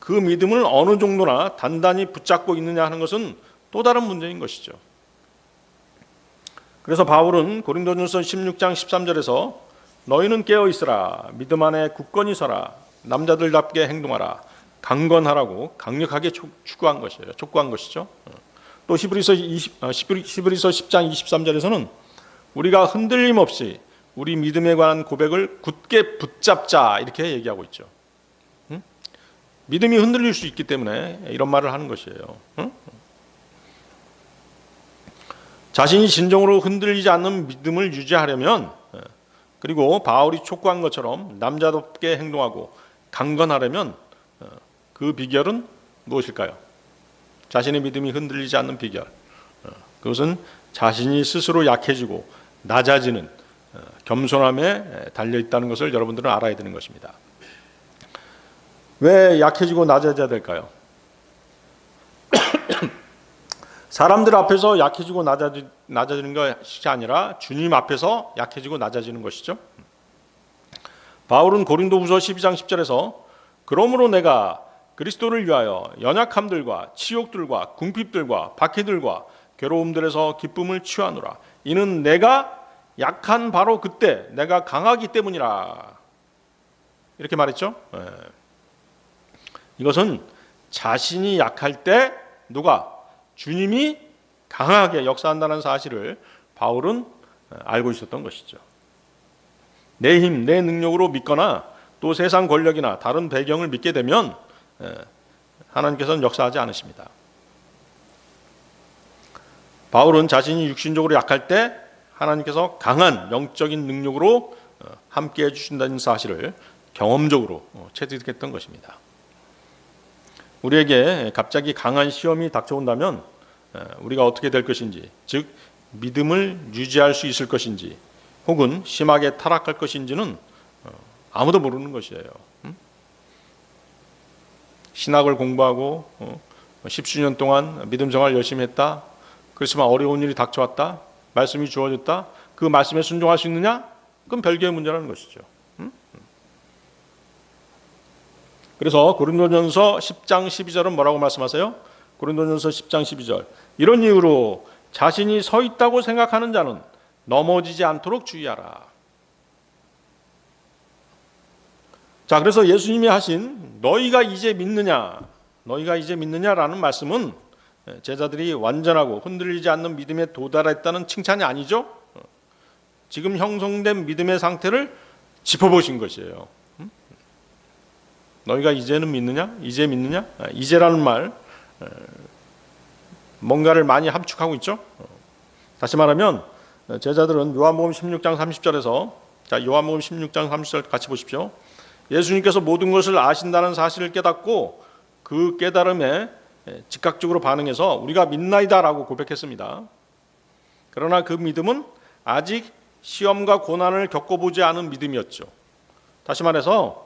그 믿음을 어느 정도나 단단히 붙잡고 있느냐 하는 것은 또 다른 문제인 것이죠. 그래서 바울은 고린도전서 16장 13절에서 너희는 깨어 있으라, 믿음 안에 굳건히 서라, 남자들답게 행동하라, 강건하라고 강력하게 촉구한 것이죠. 또 히브리서 10장 23절에서는 우리가 흔들림 없이 우리 믿음에 관한 고백을 굳게 붙잡자 이렇게 얘기하고 있죠. 믿음이 흔들릴 수 있기 때문에 이런 말을 하는 것이에요. 자신이 진정으로 흔들리지 않는 믿음을 유지하려면, 그리고 바울이 촉구한 것처럼 남자답게 행동하고 강건하려면 그 비결은 무엇일까요? 자신의 믿음이 흔들리지 않는 비결, 그것은 자신이 스스로 약해지고 낮아지는 겸손함에 달려있다는 것을 여러분들은 알아야 되는 것입니다. 왜 약해지고 낮아져야 될까요? 사람들 앞에서 약해지고 낮아지는 것이 아니라 주님 앞에서 약해지고 낮아지는 것이죠. 바울은 고린도후서 12장 10절에서 그러므로 내가 그리스도를 위하여 연약함들과 치욕들과 궁핍들과 박해들과 괴로움들에서 기쁨을 취하노라. 이는 내가 약한 바로 그때 내가 강하기 때문이라. 이렇게 말했죠. 이것은 자신이 약할 때 누가? 주님이 강하게 역사한다는 사실을 바울은 알고 있었던 것이죠. 내 힘, 내 능력으로 믿거나 또 세상 권력이나 다른 배경을 믿게 되면 하나님께서는 역사하지 않으십니다. 바울은 자신이 육신적으로 약할 때 하나님께서 강한 영적인 능력으로 함께 해주신다는 사실을 경험적으로 체득했던 것입니다. 우리에게 갑자기 강한 시험이 닥쳐온다면 우리가 어떻게 될 것인지, 즉 믿음을 유지할 수 있을 것인지 혹은 심하게 타락할 것인지는 아무도 모르는 것이에요. 신학을 공부하고 십수년 동안 믿음 생활 열심히 했다. 그렇지만 어려운 일이 닥쳐왔다. 말씀이 주어졌다. 그 말씀에 순종할 수 있느냐? 그건 별개의 문제라는 것이죠. 그래서 고린도전서 10장 12절은 뭐라고 말씀하세요? 고린도전서 10장 12절. 이런 이유로 자신이 서 있다고 생각하는 자는 넘어지지 않도록 주의하라. 자, 그래서 예수님이 하신 너희가 이제 믿느냐라는 말씀은 제자들이 완전하고 흔들리지 않는 믿음에 도달했다는 칭찬이 아니죠. 지금 형성된 믿음의 상태를 짚어보신 것이에요. 너희가 이제는 믿느냐? 이제 믿느냐? 이제라는 말 뭔가를 많이 함축하고 있죠. 다시 말하면 제자들은 요한복음 16장 30절에서 자, 요한복음 16장 30절 같이 보십시오. 예수님께서 모든 것을 아신다는 사실을 깨닫고 그 깨달음에 즉각적으로 반응해서 우리가 믿나이다라고 고백했습니다. 그러나 그 믿음은 아직 시험과 고난을 겪어보지 않은 믿음이었죠. 다시 말해서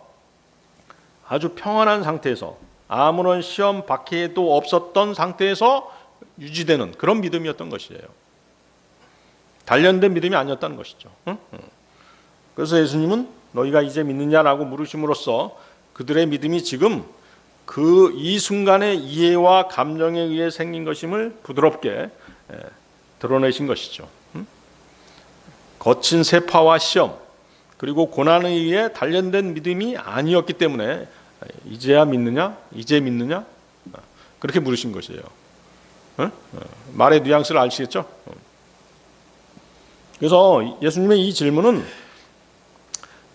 아주 평안한 상태에서 아무런 시험 박해도 없었던 상태에서 유지되는 그런 믿음이었던 것이에요. 단련된 믿음이 아니었다는 것이죠. 그래서 예수님은 너희가 이제 믿느냐라고 물으심으로써 그들의 믿음이 지금 그 이 순간의 이해와 감정에 의해 생긴 것임을 부드럽게 드러내신 것이죠. 거친 세파와 시험 그리고 고난에 의해 단련된 믿음이 아니었기 때문에 이제야 믿느냐? 이제 믿느냐? 그렇게 물으신 것이에요. 말의 뉘앙스를 아시겠죠? 그래서 예수님의 이 질문은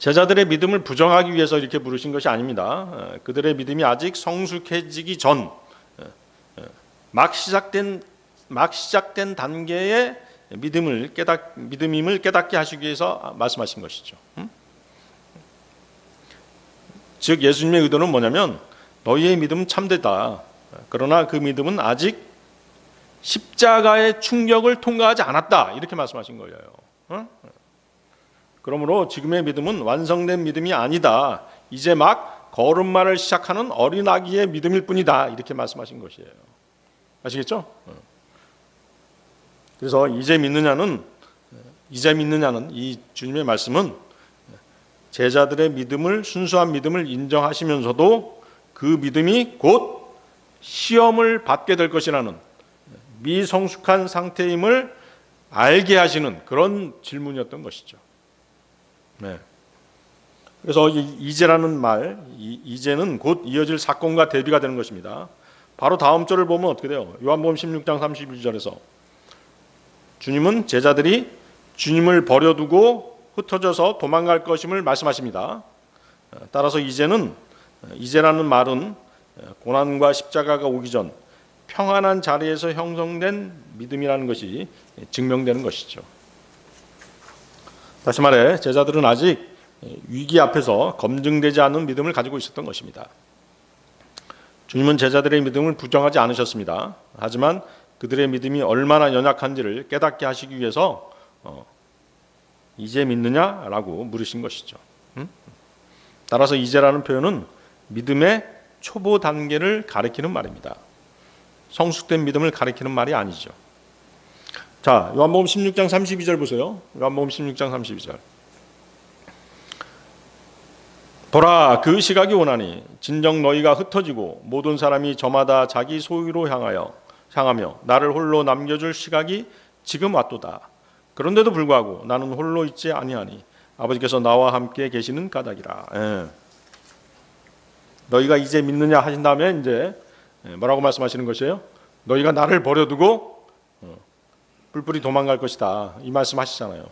제자들의 믿음을 부정하기 위해서 이렇게 물으신 것이 아닙니다. 그들의 믿음이 아직 성숙해지기 전 막 시작된 단계의 믿음임을 깨닫게 하시기 위해서 말씀하신 것이죠. 즉 예수님의 의도는 뭐냐면 너희의 믿음은 참되다. 그러나 그 믿음은 아직 십자가의 충격을 통과하지 않았다. 이렇게 말씀하신 거예요. 그러므로 지금의 믿음은 완성된 믿음이 아니다. 이제 막 걸음마를 시작하는 어린아기의 믿음일 뿐이다. 이렇게 말씀하신 것이에요. 아시겠죠? 그래서 이제 믿느냐는 이 주님의 말씀은 제자들의 믿음을 순수한 믿음을 인정하시면서도 그 믿음이 곧 시험을 받게 될 것이라는 미성숙한 상태임을 알게 하시는 그런 질문이었던 것이죠. 네. 그래서 이제라는 말, 이제는 곧 이어질 사건과 대비가 되는 것입니다. 바로 다음 절을 보면 어떻게 돼요? 요한복음 16장 31절에서 주님은 제자들이 주님을 버려두고 흩어져서 도망갈 것임을 말씀하십니다. 따라서 이제라는 말은 고난과 십자가가 오기 전 평안한 자리에서 형성된 믿음이라는 것이 증명되는 것이죠. 다시 말해 제자들은 아직 위기 앞에서 검증되지 않은 믿음을 가지고 있었던 것입니다. 주님은 제자들의 믿음을 부정하지 않으셨습니다. 하지만 그들의 믿음이 얼마나 연약한지를 깨닫게 하시기 위해서 이제 믿느냐라고 물으신 것이죠. 따라서 이제라는 표현은 믿음의 초보 단계를 가리키는 말입니다. 성숙된 믿음을 가리키는 말이 아니죠. 자, 요한복음 16장 32절 보세요. 요한복음 16장 32절. 보라, 그 시각이 오나니 진정 너희가 흩어지고 모든 사람이 저마다 자기 소유로 향하며 나를 홀로 남겨줄 시각이 지금 왔도다. 그런데도 불구하고 나는 홀로 있지 아니하니 아버지께서 나와 함께 계시는 까닭이라. 너희가 이제 믿느냐 하신 다음에 이제 뭐라고 말씀하시는 것이에요? 너희가 나를 버려두고 뿔뿔이 도망갈 것이다. 이 말씀 하시잖아요.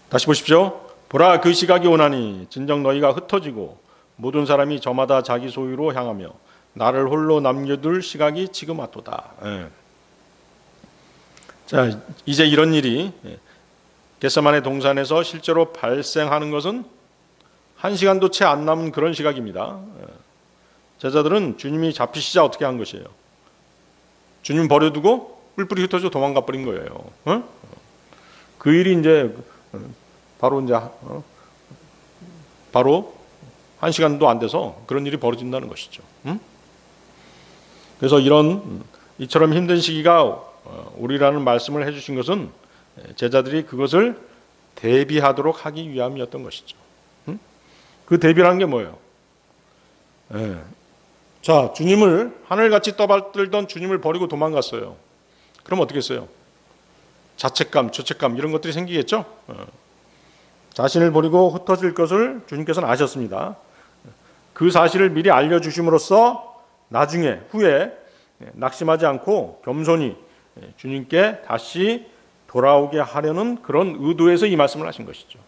다시 보십시오. 보라, 그 시각이 오나니 진정 너희가 흩어지고 모든 사람이 저마다 자기 소유로 향하며 나를 홀로 남겨둘 시각이 지금 왔도다. 자, 이제 이런 일이 겟세마네 동산에서 실제로 발생하는 것은 1시간도 채 안 남은 그런 시각입니다. 제자들은 주님이 잡히시자 어떻게 한 것이에요? 주님 버려두고 뿔뿔이 흩어져 도망가 버린 거예요. 그 일이 이제 바로 1시간도 안 돼서 그런 일이 벌어진다는 것이죠. 그래서 이처럼 힘든 시기가 오리라는 말씀을 해주신 것은 제자들이 그것을 대비하도록 하기 위함이었던 것이죠. 그 대비라는 게 뭐예요? 자, 주님을 하늘같이 떠받들던 주님을 버리고 도망갔어요. 그럼 어떻게 했어요? 자책감, 죄책감 이런 것들이 생기겠죠? 자신을 버리고 흩어질 것을 주님께서는 아셨습니다. 그 사실을 미리 알려주심으로써 나중에 후에 낙심하지 않고 겸손히 주님께 다시 돌아오게 하려는 그런 의도에서 이 말씀을 하신 것이죠.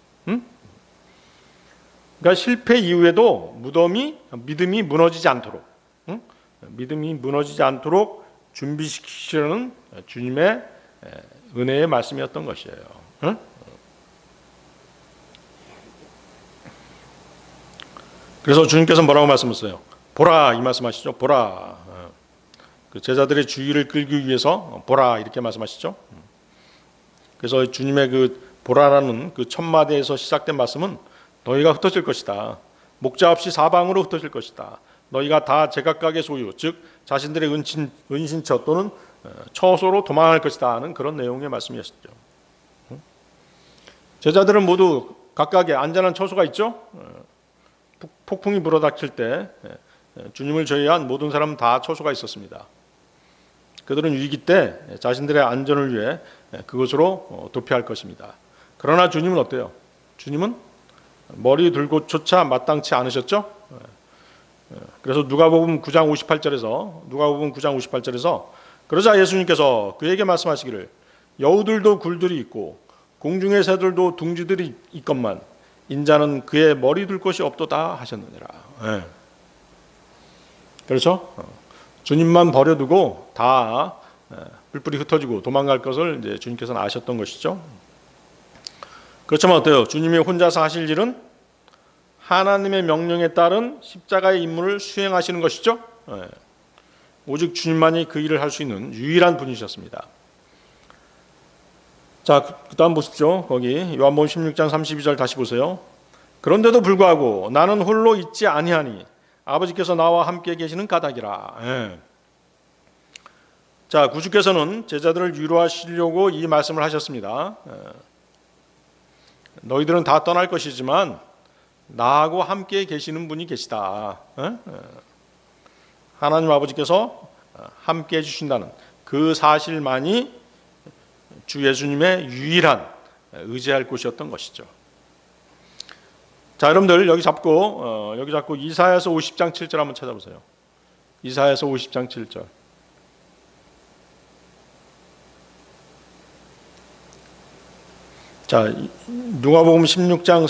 그러니까 실패 이후에도 믿음이 무너지지 않도록 준비시키려는 주님의 은혜의 말씀이었던 것이에요. 그래서 주님께서 뭐라고 말씀하셨어요? 보라, 이 말씀하시죠. 보라. 그 제자들의 주의를 끌기 위해서 보라 이렇게 말씀하시죠. 그래서 주님의 그 보라라는 그 첫 마디에서 시작된 말씀은 너희가 흩어질 것이다. 목자 없이 사방으로 흩어질 것이다. 너희가 다 제각각의 소유, 즉 자신들의 은신처 또는 처소로 도망할 것이다 하는 그런 내용의 말씀이었죠. 제자들은 모두 각각의 안전한 처소가 있죠. 폭풍이 불어닥칠 때 주님을 제외한 모든 사람은 다 처소가 있었습니다. 그들은 위기 때 자신들의 안전을 위해 그것으로 도피할 것입니다. 그러나 주님은 어때요? 주님은 머리 들고조차 마땅치 않으셨죠? 그래서 누가복음 9장 58절에서 그러자 예수님께서 그에게 말씀하시기를 여우들도 굴들이 있고 공중의 새들도 둥지들이 있건만 인자는 그의 머리 둘 곳이 없도다 하셨느니라. 그렇죠? 주님만 버려두고 다 뿔뿔이 흩어지고 도망갈 것을 이제 주님께서는 아셨던 것이죠. 그렇지만 어때요? 주님이 혼자서 하실 일은 하나님의 명령에 따른 십자가의 임무를 수행하시는 것이죠. 오직 주님만이 그 일을 할 수 있는 유일한 분이셨습니다. 자, 그 다음 보십시오. 거기 요한복음 16장 32절 다시 보세요. 그런데도 불구하고 나는 홀로 있지 아니하니 아버지께서 나와 함께 계시는 까닭이라. 자, 구주께서는 제자들을 위로하시려고 이 말씀을 하셨습니다. 너희들은 다 떠날 것이지만 나하고 함께 계시는 분이 계시다. 하나님 아버지께서 함께 해주신다는 그 사실만이 주 예수님의 유일한 의지할 곳이었던 것이죠. 자, 여러분들 여기 잡고 이사야서 50장 7절 한번 찾아보세요. 이사야서 50장 7절. 자, 누가복음 16장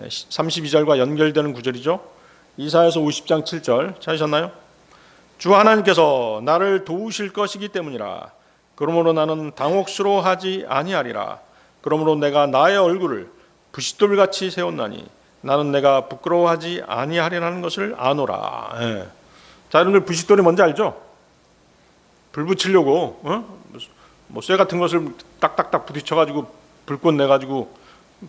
32절과 연결되는 구절이죠. 이사야서 50장 7절 찾으셨나요? 주 하나님께서 나를 도우실 것이기 때문이라. 그러므로 나는 당혹스러워하지 아니하리라. 그러므로 내가 나의 얼굴을 부싯돌같이 세웠나니 나는 내가 부끄러워하지 아니하리라는 것을 아노라. 예. 자, 여러분들 부싯돌이 뭔지 알죠? 불 붙이려고 뭐 쇠 같은 것을 딱딱딱 부딪혀가지고 불꽃 내가지고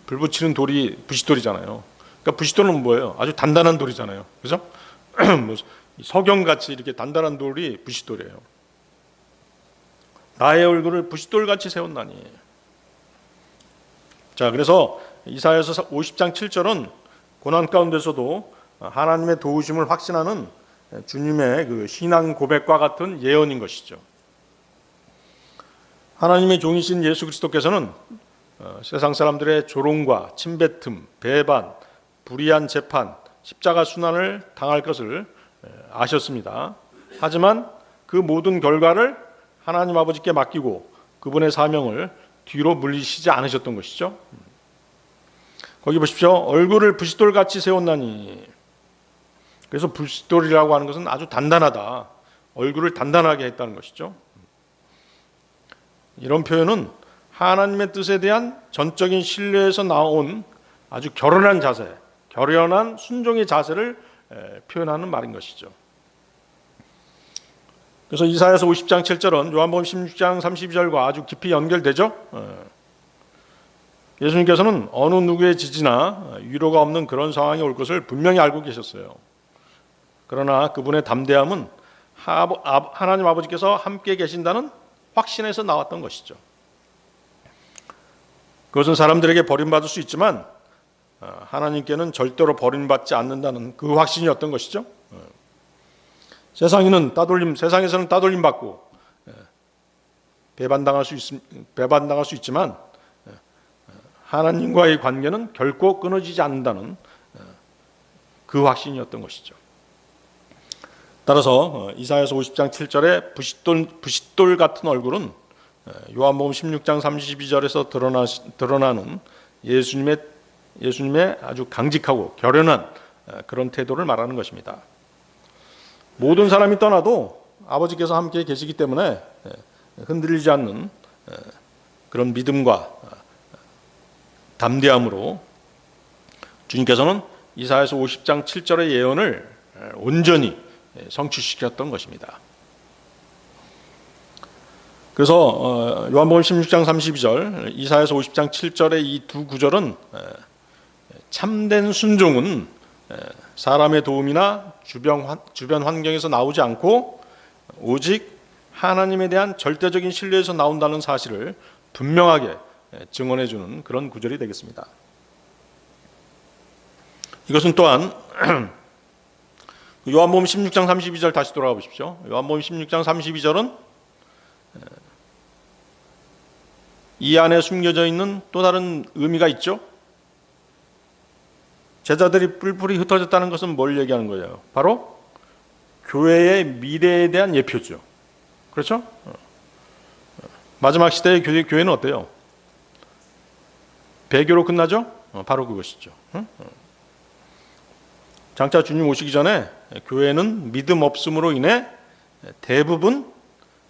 불 붙이는 돌이 부싯돌이잖아요. 그러니까 부싯돌은 뭐예요? 아주 단단한 돌이잖아요. 그죠? 뭐 석영같이 이렇게 단단한 돌이 부싯돌이에요. 나의 얼굴을 부싯돌같이 세웠나니. 자, 그래서 이사야서 50장 7절은 고난 가운데서도 하나님의 도우심을 확신하는 주님의 그 신앙 고백과 같은 예언인 것이죠. 하나님의 종이신 예수 그리스도께서는 세상 사람들의 조롱과 침뱉음, 배반, 불의한 재판, 십자가 순환을 당할 것을 아셨습니다. 하지만 그 모든 결과를 하나님 아버지께 맡기고 그분의 사명을 뒤로 물리시지 않으셨던 것이죠. 거기 보십시오. 얼굴을 부싯돌같이 세웠나니. 그래서 부싯돌이라고 하는 것은 아주 단단하다. 얼굴을 단단하게 했다는 것이죠. 이런 표현은 하나님의 뜻에 대한 전적인 신뢰에서 나온 아주 결연한 자세, 결연한 순종의 자세를 표현하는 말인 것이죠. 그래서 이사야서 50장 7절은 요한복음 16장 32절과 아주 깊이 연결되죠. 예수님께서는 어느 누구의 지지나 위로가 없는 그런 상황이 올 것을 분명히 알고 계셨어요. 그러나 그분의 담대함은 하나님 아버지께서 함께 계신다는 확신에서 나왔던 것이죠. 그것은 사람들에게 버림받을 수 있지만 하나님께는 절대로 버림받지 않는다는 그 확신이었던 것이죠. 세상에서는 따돌림 받고 배반당할 수 있지만 하나님과의 관계는 결코 끊어지지 않는다는 그 확신이었던 것이죠. 따라서 이사야서 50장 7절의 부싯돌 같은 얼굴은 요한복음 16장 32절에서 드러나는 예수님의 아주 강직하고 결연한 그런 태도를 말하는 것입니다. 모든 사람이 떠나도 아버지께서 함께 계시기 때문에 흔들리지 않는 그런 믿음과 담대함으로 주님께서는 이사야서 50장 7절의 예언을 온전히 성취시켰던 것입니다. 그래서 요한복음 16장 32절, 이사야서 50장 7절의 이 두 구절은 참된 순종은 사람의 도움이나 주변 환경에서 나오지 않고 오직 하나님에 대한 절대적인 신뢰에서 나온다는 사실을 분명하게 증언해 주는 그런 구절이 되겠습니다. 이것은 또한 요한복음 16장 32절 다시 돌아가 보십시오. 요한복음 16장 32절은 이 안에 숨겨져 있는 또 다른 의미가 있죠. 제자들이 뿔뿔이 흩어졌다는 것은 뭘 얘기하는 거예요? 바로 교회의 미래에 대한 예표죠. 그렇죠? 마지막 시대의 교회는 어때요? 배교로 끝나죠? 바로 그것이죠. 장차 주님 오시기 전에 교회는 믿음 없음으로 인해 대부분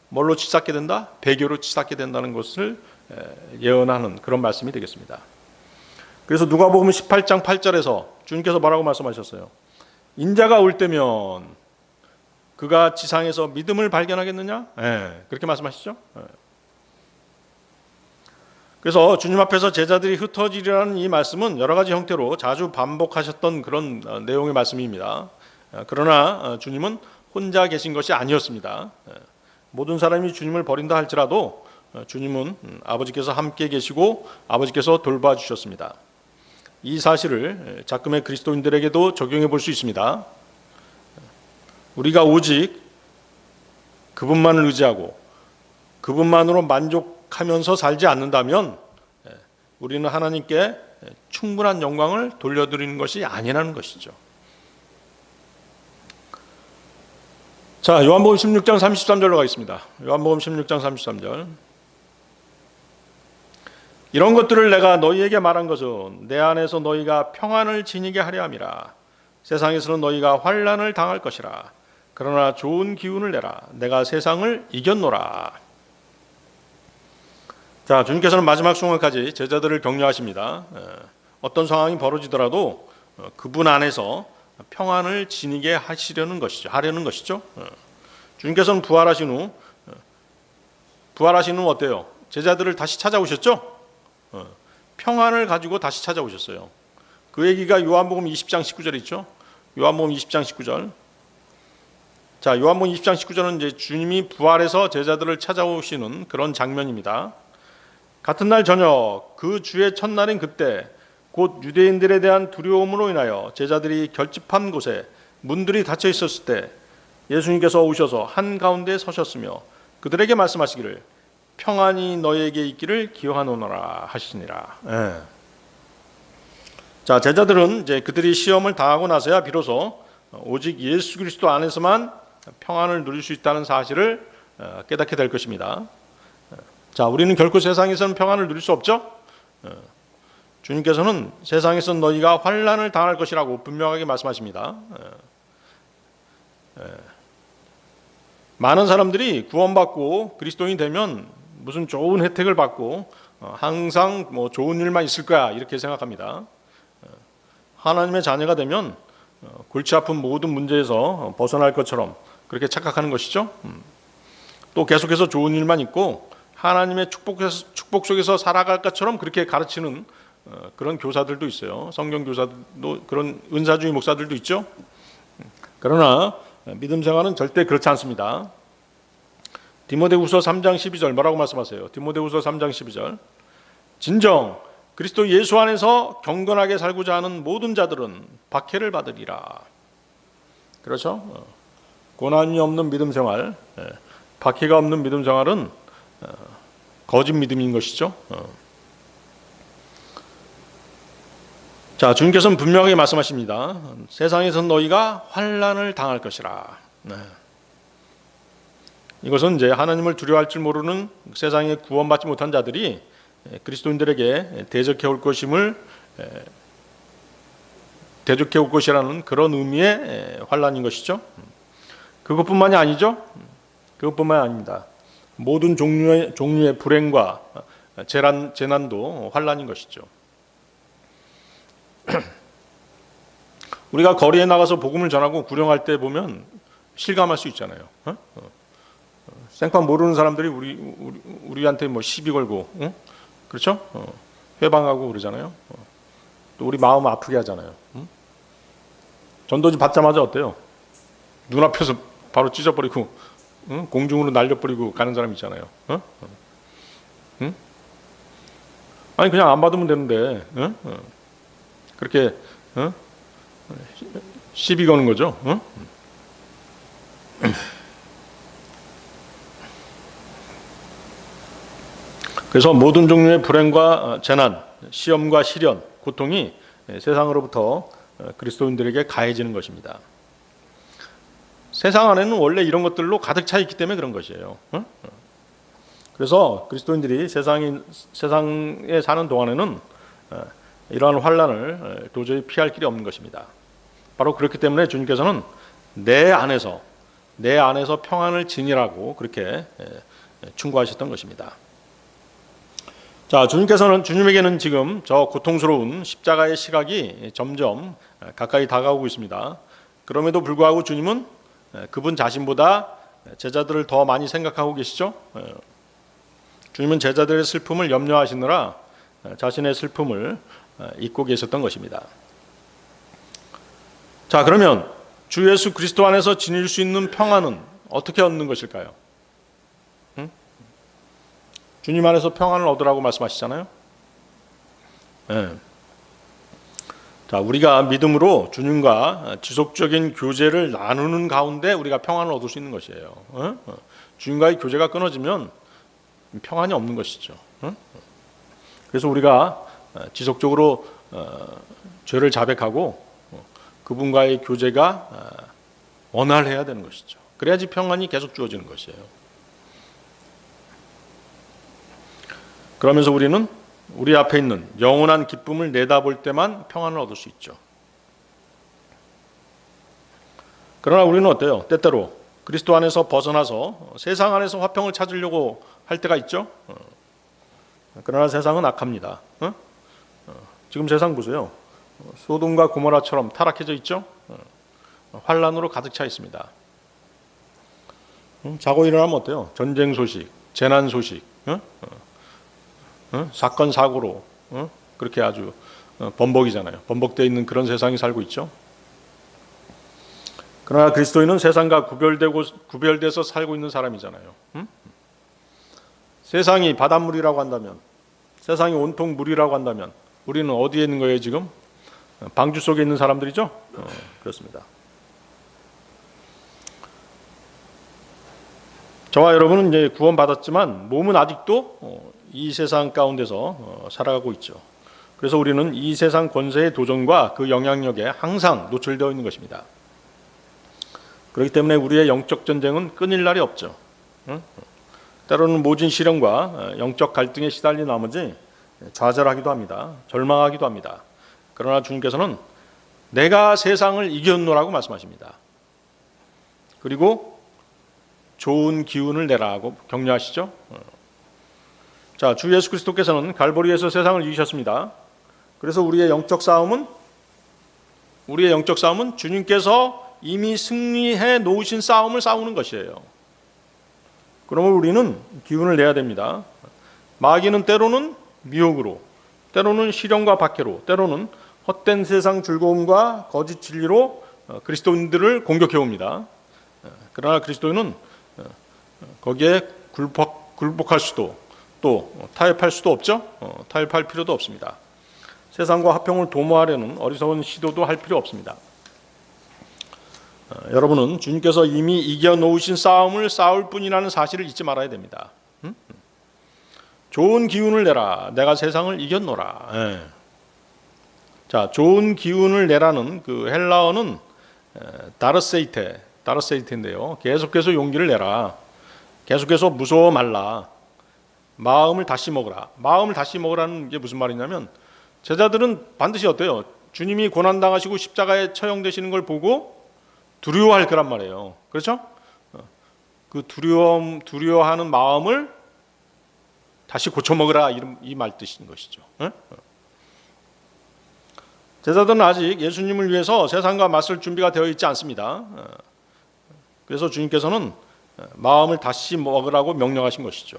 뭘로 치닫게 된다? 배교로 치닫게 된다는 것을 예언하는 그런 말씀이 되겠습니다. 그래서 누가복음 18장 8절에서 주님께서 뭐라고 말씀하셨어요? 인자가 올 때면 그가 지상에서 믿음을 발견하겠느냐? 그렇게 말씀하시죠. 그래서 주님 앞에서 제자들이 흩어지리라는 이 말씀은 여러 가지 형태로 자주 반복하셨던 그런 내용의 말씀입니다. 그러나 주님은 혼자 계신 것이 아니었습니다. 모든 사람이 주님을 버린다 할지라도 주님은 아버지께서 함께 계시고 아버지께서 돌봐주셨습니다. 이 사실을 작금의 그리스도인들에게도 적용해 볼 수 있습니다. 우리가 오직 그분만을 의지하고 그분만으로 만족하면서 살지 않는다면 우리는 하나님께 충분한 영광을 돌려드리는 것이 아니라는 것이죠. 자, 요한복음 16장 33절로 가겠습니다. 요한복음 16장 33절. 이런 것들을 내가 너희에게 말한 것은 내 안에서 너희가 평안을 지니게 하려 함이라. 세상에서는 너희가 환난을 당할 것이라. 그러나 좋은 기운을 내라. 내가 세상을 이겼노라. 자, 주님께서는 마지막 순간까지 제자들을 격려하십니다. 어떤 상황이 벌어지더라도 그분 안에서 평안을 지니게 하려는 것이죠. 주님께서는 부활하신 후 어때요? 제자들을 다시 찾아오셨죠? 평안을 가지고 다시 찾아오셨어요. 그 얘기가 요한복음 20장 19절 있죠? 요한복음 20장 19절. 자, 요한복음 20장 19절은 이제 주님이 부활해서 제자들을 찾아오시는 그런 장면입니다. 같은 날 저녁 그 주의 첫날인 그때 곧 유대인들에 대한 두려움으로 인하여 제자들이 결집한 곳에 문들이 닫혀 있었을 때 예수님께서 오셔서 한가운데 서셨으며 그들에게 말씀하시기를 평안이 너희에게 있기를 기원하노라 하시니라. 자, 제자들은 이제 그들이 시험을 당하고 나서야 비로소 오직 예수 그리스도 안에서만 평안을 누릴 수 있다는 사실을 깨닫게 될 것입니다. 자, 우리는 결코 세상에서는 평안을 누릴 수 없죠. 주님께서는 세상에서 너희가 환난을 당할 것이라고 분명하게 말씀하십니다. 많은 사람들이 구원받고 그리스도인이 되면 무슨 좋은 혜택을 받고 항상 뭐 좋은 일만 있을 거야 이렇게 생각합니다. 하나님의 자녀가 되면 골치 아픈 모든 문제에서 벗어날 것처럼 그렇게 착각하는 것이죠. 또 계속해서 좋은 일만 있고 하나님의 축복 속에서 살아갈 것처럼 그렇게 가르치는 그런 교사들도 있어요. 성경 교사도 그런 은사주의 목사들도 있죠. 그러나 믿음 생활은 절대 그렇지 않습니다. 디모데후서 3장 12절 뭐라고 말씀하세요? 디모데후서 3장 12절. 진정 그리스도 예수 안에서 경건하게 살고자 하는 모든 자들은 박해를 받으리라. 그렇죠? 고난이 없는 믿음 생활, 박해가 없는 믿음 생활은 거짓 믿음인 것이죠. 자, 주님께서는 분명하게 말씀하십니다. 세상에서 너희가 환난을 당할 것이라. 이것은 이제 하나님을 두려워할 줄 모르는 세상에 구원받지 못한 자들이 그리스도인들에게 대적해 올 것이라는 그런 의미의 환난인 것이죠. 그것뿐만이 아니죠. 그것뿐만이 아닙니다. 모든 종류의 불행과 재난도 환난인 것이죠. 우리가 거리에 나가서 복음을 전하고 구령할 때 보면 실감할 수 있잖아요. 생판 모르는 사람들이 우리한테 뭐 시비 걸고, 그렇죠? 회방하고 그러잖아요. 또 우리 마음 아프게 하잖아요. 전도지 받자마자 어때요? 눈앞에서 바로 찢어버리고 공중으로 날려버리고 가는 사람 있잖아요. 아니 그냥 안 받으면 되는데 그렇게 시비 거는 거죠. 그래서 모든 종류의 불행과 재난, 시험과 시련, 고통이 세상으로부터 그리스도인들에게 가해지는 것입니다. 세상 안에는 원래 이런 것들로 가득 차 있기 때문에 그런 것이에요. 그래서 그리스도인들이 세상에 사는 동안에는 이러한 환난을 도저히 피할 길이 없는 것입니다. 바로 그렇기 때문에 주님께서는 내 안에서 평안을 지니라고 그렇게 충고하셨던 것입니다. 자, 주님에게는 지금 저 고통스러운 십자가의 시각이 점점 가까이 다가오고 있습니다. 그럼에도 불구하고 주님은 그분 자신보다 제자들을 더 많이 생각하고 계시죠. 주님은 제자들의 슬픔을 염려하시느라 자신의 슬픔을 잊고 계셨던 것입니다. 자, 그러면 주 예수 그리스도 안에서 지닐 수 있는 평안은 어떻게 얻는 것일까요? 주님 안에서 평안을 얻으라고 말씀하시잖아요. 자, 우리가 믿음으로 주님과 지속적인 교제를 나누는 가운데 우리가 평안을 얻을 수 있는 것이에요. 주님과의 교제가 끊어지면 평안이 없는 것이죠. 그래서 우리가 지속적으로 죄를 자백하고 그분과의 교제가 원활해야 되는 것이죠. 그래야지 평안이 계속 주어지는 것이에요. 그러면서 우리는 우리 앞에 있는 영원한 기쁨을 내다볼 때만 평안을 얻을 수 있죠. 그러나 우리는 어때요? 때때로 그리스도 안에서 벗어나서 세상 안에서 화평을 찾으려고 할 때가 있죠. 그러나 세상은 악합니다. 지금 세상 보세요. 소돔과 고모라처럼 타락해져 있죠. 환란으로 가득 차 있습니다. 자고 일어나면 어때요? 전쟁 소식, 재난 소식, 사건 사고로 그렇게 아주 번복이잖아요. 번복되어 있는 그런 세상이 살고 있죠. 그러나 그리스도인은 세상과 구별돼서 살고 있는 사람이잖아요. 세상이 바닷물이라고 한다면, 세상이 온통 물이라고 한다면 우리는 어디에 있는 거예요 지금? 방주 속에 있는 사람들이죠. 그렇습니다. 저와 여러분은 이제 구원받았지만 몸은 아직도 이 세상 가운데서 살아가고 있죠. 그래서 우리는 이 세상 권세의 도전과 그 영향력에 항상 노출되어 있는 것입니다. 그렇기 때문에 우리의 영적 전쟁은 끊일 날이 없죠. 때로는 모진 시련과 영적 갈등에 시달린 나머지 좌절하기도 합니다. 절망하기도 합니다. 그러나 주님께서는 내가 세상을 이겼노라고 말씀하십니다. 그리고 좋은 기운을 내라고 격려하시죠. 자, 주 예수 그리스도께서는 갈보리에서 세상을 이기셨습니다. 그래서 우리의 영적 싸움은 주님께서 이미 승리해 놓으신 싸움을 싸우는 것이에요. 그러면 우리는 기운을 내야 됩니다. 마귀는 때로는 미혹으로, 때로는 시련과 박해로, 때로는 헛된 세상 즐거움과 거짓 진리로 그리스도인들을 공격해 옵니다. 그러나 그리스도인은 거기에 굴복할 수도 또 타협할 수도 없죠. 타협할 필요도 없습니다. 세상과 화평을 도모하려는 어리석은 시도도 할 필요 없습니다. 여러분은 주님께서 이미 이겨놓으신 싸움을 싸울 뿐이라는 사실을 잊지 말아야 됩니다. 좋은 기운을 내라. 내가 세상을 이겼노라. 자, 좋은 기운을 내라는 그 헬라어는 다르세이테인데요. 계속해서 용기를 내라. 계속해서 무서워 말라. 마음을 다시 먹으라. 마음을 다시 먹으라는 게 무슨 말이냐면 제자들은 반드시 어때요? 주님이 고난당하시고 십자가에 처형되시는 걸 보고 두려워할 거란 말이에요. 그렇죠? 그 두려워하는 마음을 다시 고쳐 먹으라 이 말 뜻인 것이죠. 제자들은 아직 예수님을 위해서 세상과 맞설 준비가 되어 있지 않습니다. 그래서 주님께서는 마음을 다시 먹으라고 명령하신 것이죠.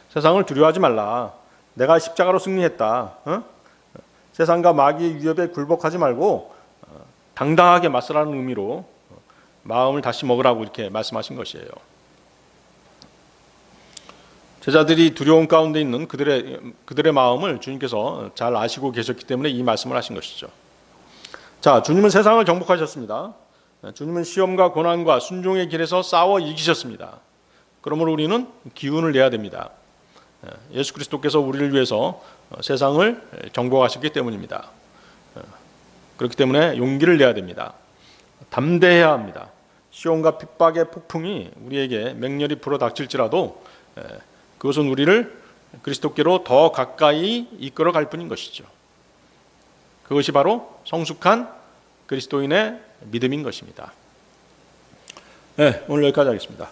세상을 두려워하지 말라. 내가 십자가로 승리했다. 세상과 마귀의 위협에 굴복하지 말고 당당하게 맞서라는 의미로 마음을 다시 먹으라고 이렇게 말씀하신 것이에요. 제자들이 두려움 가운데 있는 그들의 마음을 주님께서 잘 아시고 계셨기 때문에 이 말씀을 하신 것이죠. 자, 주님은 세상을 정복하셨습니다. 주님은 시험과 고난과 순종의 길에서 싸워 이기셨습니다. 그러므로 우리는 기운을 내야 됩니다. 예수 그리스도께서 우리를 위해서 세상을 정복하셨기 때문입니다. 그렇기 때문에 용기를 내야 됩니다. 담대해야 합니다. 시험과 핍박의 폭풍이 우리에게 맹렬히 불어닥칠지라도 그것은 우리를 그리스도께로 더 가까이 이끌어 갈 뿐인 것이죠. 그것이 바로 성숙한 그리스도인의 믿음인 것입니다. 네, 오늘 여기까지 하겠습니다.